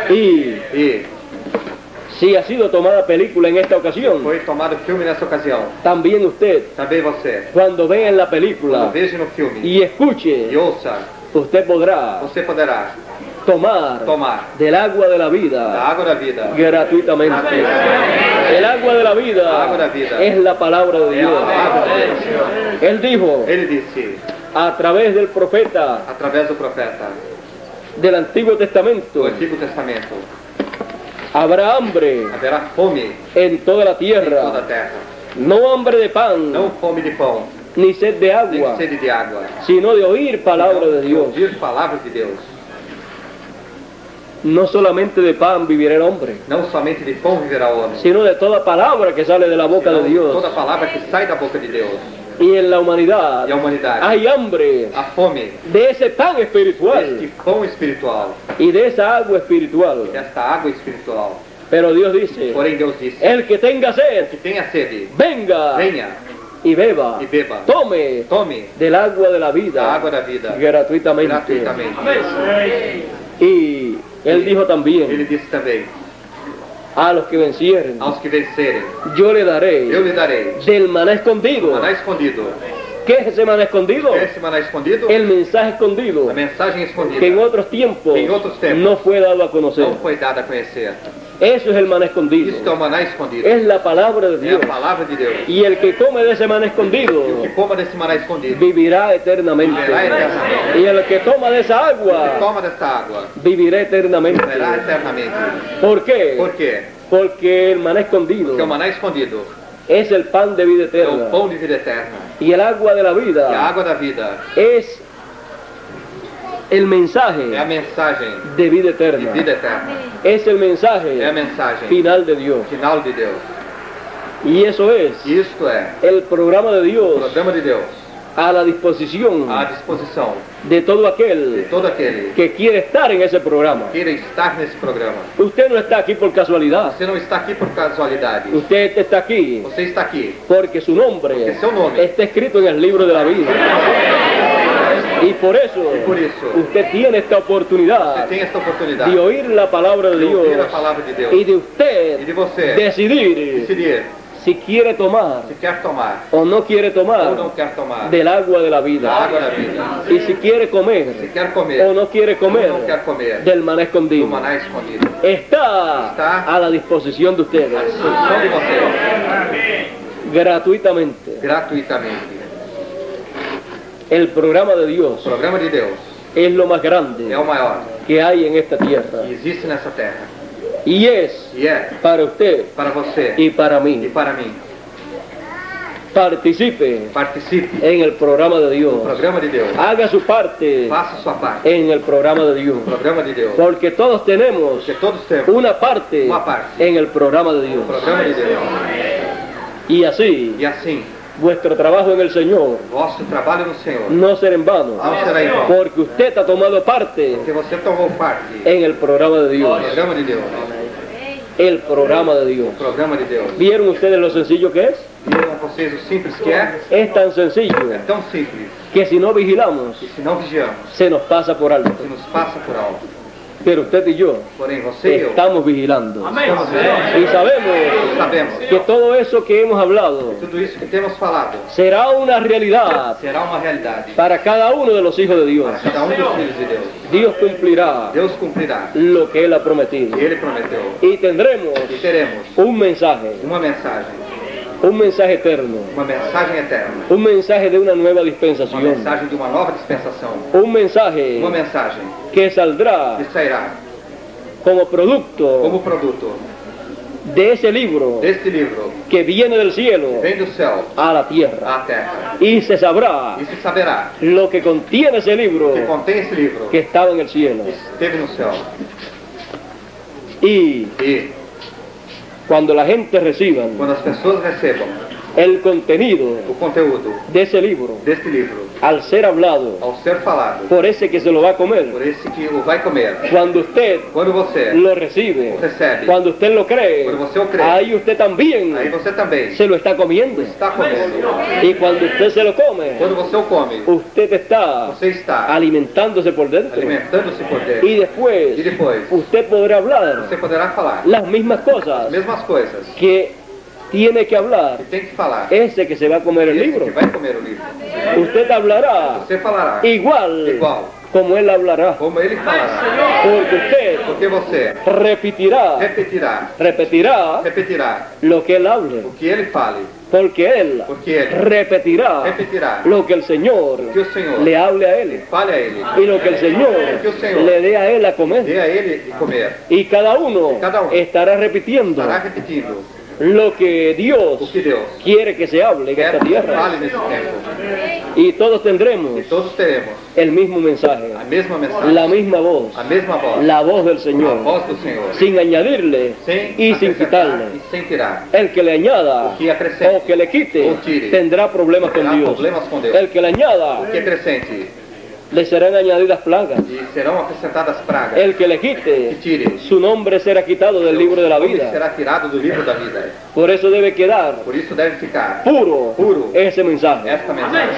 Y E si ha sido tomada película en esta ocasión, foi tomado filme nessa ocasião. también usted, Também você, cuando vea en la quando película veja no filme y escuche, e ouça, usted podrá você poderá tomar tomar del agua de la da vida água da vida. gratuitamente. El agua de la El agua de la vida vida es la palabra de É a Dios. palavra de Deus. Él dijo Ele disse, a través del profeta através do profeta del Antiguo do Testamento, Antigo Testamento, habrá hambre haverá fome en toda la em toda a tierra, terra. no hambre de pan, Não fome de pão, ni sed de nem agua, sede de água, sino de oír palabra de de Dios. ouvir palavras de Deus. No solamente de pan vivirá el hombre, Não somente de pão viverá o homem, sino de toda palabra que sale de la boca de senão Dios. toda palavra que sai da boca de Deus. Y en la humanidad E a humanidade, hay hambre a fome de ese pan deste espiritual pão espiritual, y de esa agua espiritual. desta água espiritual. Pero Dios dice, Porém Deus disse, el que tenga sed, que tenha sede, venga venha y beba, e beba, tome tome del agua de la da vida água da vida gratuitamente. gratuitamente. Y él dijo Ele también, disse também, a los que vencieren, aos que vencerem, yo le daré eu lhe darei del maná escondido. maná escondido. ¿Qué es ese maná escondido? Esse maná escondido, El mensaje escondido a mensagem escondida, que en otros tiempos En otros tiempos no fue dado a conocer. não foi dada a conhecer. Eso es el maná escondido. Isto é o maná escondido, Es la palabra de é Dios. a palavra de Deus. Y el que come de ese maná E o escondido que coma desse maná escondido, vivirá eternamente. viverá eternamente. Y el que toma de esa O que agua toma dessa água, vivirá eternamente. viverá eternamente. ¿Por qué? Por quê? Porque el maná escondido Porque o maná escondido es el pan de vida é o eterna. pão de vida eterna. Y el agua de la E a vida água da vida es el é a mensaje mensagem de vida de eterna. vida eterna. Es el É a mensaje mensagem final de Dios. final de Deus. Y eso es Isto é el programa de o Dios programa de Deus a la disposición à disposição de todo de aquel todo aquele que quiere estar en ese programa. que queira estar nesse programa. Usted no está aquí por casualidad. Você não está aqui por casualidade. Usted está aquí Você está aqui porque su nombre Porque seu nome está escrito en el libro de la vida. Y por eso por isso usted tiene esta você oportunidad tem esta oportunidade de oír la palabra de de ouvir a Dios palavra de Deus y de e usted de você decidir decidir si quiere tomar se quer tomar o no quiere ou não tomar quer tomar del agua de la da vida. água da vida. Y si quiere Se comer quer comer o no quiere ou comer não quer comer del maná do escondido. maná escondido. Está a la disposición de À ustedes disposição de você, gratuitamente. gratuitamente. El programa de O Dios programa de Deus es lo más é grande o maior que hay en esta tierra. que existe nessa terra. Y es E é para usted para você y para e mí. para mim. Participe Participe en el programa de do Dios. programa de Deus. Haga su parte Faça sua parte en el programa de Dios. do programa de Deus. Porque todos tenemos Porque todos temos una parte Una parte. en el programa de Dios. o programa de Deus. Y así, E assim, vuestro trabajo en el Señor vosso trabalho no Senhor no será en vano. não será em vão. Porque usted ha tomado parte Porque você tomou parte en el programa de do Dios. programa de Deus. El programa de Dios. O programa de Deus. ¿Vieron ustedes lo sencillo que es? Viram vocês o simples que é? Es tan sencillo É tão simples que si no vigilamos, que se não vigiamos, se nos pasa por alto. se nos passa por alto. Pero usted y yo Porém, você e eu estamos vigilando. estamos vendo Y sabemos e sabemos que todo eso que hemos hablado tudo isso que temos falado será una realidad será uma realidade para cada uno de los hijos de Dios. para cada dos filhos de Deus. Dios cumplirá Deus cumprirá lo que Él ha prometido. e Ele prometeu. Y tendremos E teremos un mensaje uma mensagem un mensaje eterno, uma mensagem eterna, un mensaje de una nueva uma dispensación, mensagem de uma nova dispensação, un mensaje uma mensagem que saldrá que sairá como producto como produto de ese libro deste livro, que viene del cielo vem do céu a la tierra, à terra, y se sabrá e se saberá lo que contiene ese libro que contém esse livro que estaba en el cielo. esteve no céu. Y E cuando la gente reciba quando as pessoas recebam el contenido o conteúdo de ese libro, deste livro, al ser hablado ao ser falado por ese que se lo va a comer, por esse que o vai comer, cuando usted quando você lo recibe, recebe, cuando usted lo cree, quando você o crê, ahí usted también aí você também se lo está comiendo. está comendo. Y cuando usted se lo come, Quando você o come, usted está você está alimentándose por dentro. alimentando-se por dentro. Y después E depois, usted podrá hablar você poderá falar las mismas as cosas mesmas coisas que tiene que hablar que tem que falar. ese que se va a comer el Esse libro. que vai comer o livro. Usted hablará Você falará igual como él hablará, como ele falará. porque usted Porque você repetirá repetirá lo que él hable, o que ele fale. porque él Porque ele repetirá repetirá lo que el Señor que o Senhor le hable a él fale a ele. y lo que el Señor Que o Senhor le dé a él a comer. dê a ele de comer. Y cada uno Cada uno estará repitiendo Estará repetindo lo que Dios o que Deus quiere que se hable en quer esta que tierra. fale nesse tempo. Y todos tendremos E todos teremos el mismo mensaje, a mesma mensagem, la misma voz, a mesma voz, la voz del a Señor, voz do Senhor. sin añadirle Sem y sin acrescentar quitarle. e sem tirar. El que le añada O que acrescente o que le quite o tire tendrá problemas con terá Dios. problemas com Deus. El que le añada O que acrescente le serán añadidas plagas. e serão acrescentadas pragas. El que le Que quite tire su nombre será quitado del libro de la o nome vida. será tirado do livro da vida. Por eso debe quedar Por isso deve ficar puro ese mensaje. esta mensagem.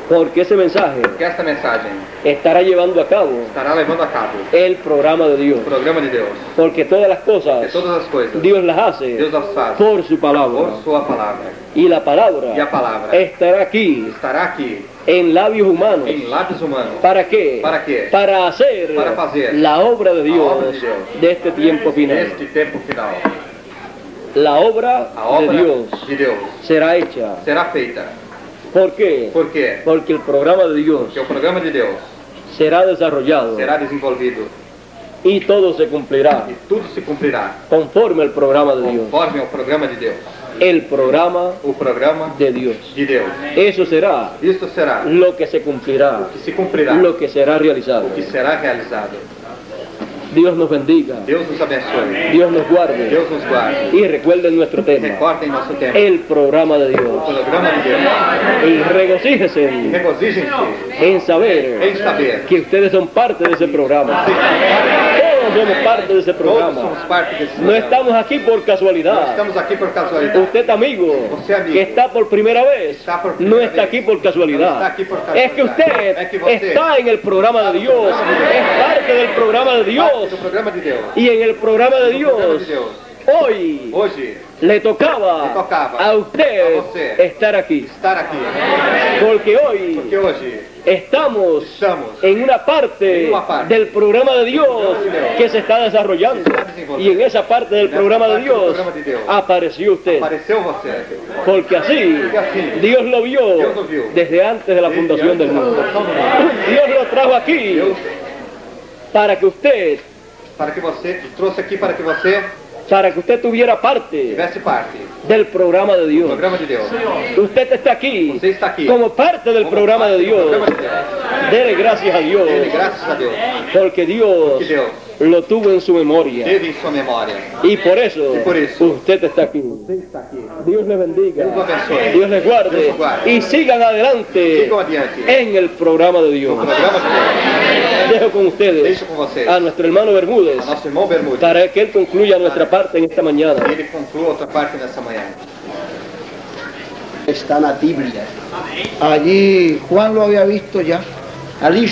Porque ese mensaje Porque esta mensagem estará llevando a cabo estará levando a cabo el programa de Dios. o programa de Deus. Porque todas las Porque cosas todas as coisas Dios las hace Deus as faz por su palabra. por sua palavra. Y la palabra E a palavra estará aquí estará aqui en labios humanos. em lábios humanos. ¿Para qué? ¿Para qué? Para hacer Para fazer la obra de Dios obra de Deus de este tiempo final. Neste tempo final. La obra A obra de Dios de Deus será hecha. será feita. ¿Por qué? Por quê? Porque el programa de Dios Porque o programa de Deus será desarrollado será desenvolvido y todo se cumplirá e tudo se cumprirá conforme al programa de Dios. conforme ao programa de Deus. El programa O programa de Dios. de Deus. Eso será Isto será lo que se cumplirá, que se cumprirá, lo que será realizado. que será realizado. Dios nos bendiga, Deus nos abençoe. Dios nos guarde Deus nos guarde. y recuerden nuestro tema, Recordem nosso tempo. el programa de O Dios. programa de Deus. Y regocíjense E regozijem-se en saber em saber que ustedes son parte de ese programa. Todos somos parte de ese todos somos programa. parte desse No programa. estamos aquí por Nós casualidad. estamos aqui por casualidade. Usted, amigo, Você, amigo, que está por primera vez, está por no primera está vez. aquí por No está casualidad. aquí por casualidad. Es que usted Es que você está en el programa de Dios, es parte del programa de Dios. Parte do programa de Deus. Y en el programa de No programa Dios, de Deus. hoy Hoje, le tocaba Le tocaba a usted a você estar aquí. estar aqui. Porque hoy Porque hoje estamos estamos en una parte en una parte del programa de Dios de Dios que se está desarrollando. que se está desenvolviendo. Y en esa parte del En esa programa de parte del Dios programa de Dios apareció usted. apareceu você. Porque así Porque así Dios lo vio Dios lo vio desde antes de la desde fundación antes del de la mundo. fundación del mundo. Dios lo trajo aquí Deus, para que usted trouxe aqui para que você tuviera parte tivesse parte del programa de do Dios. programa de Deus. Usted está aquí Você está aqui como parte del como programa parte de do Dios. programa de Deus. Dele gracias a Dios, Dele graças a Deus. porque Dios Que Deus lo tuvo en su memoria. teve em sua memória. Y por eso, Y por eso, usted está aquí. Você está aqui. Dios le bendiga, Dios lo abençoe. Dios les guarde Dios los guarde. y sigan adelante Sigam adiante. en el programa de Dios. O programa de Deus. Dejo con ustedes Deixo com vocês a nuestro hermano Bermúdez a nosso irmão Bermudes. para que él concluya nuestra parte en esta mañana. E ele conclua outra parte nessa manhã. Está en la Biblia. Allí Juan lo había visto ya. Allí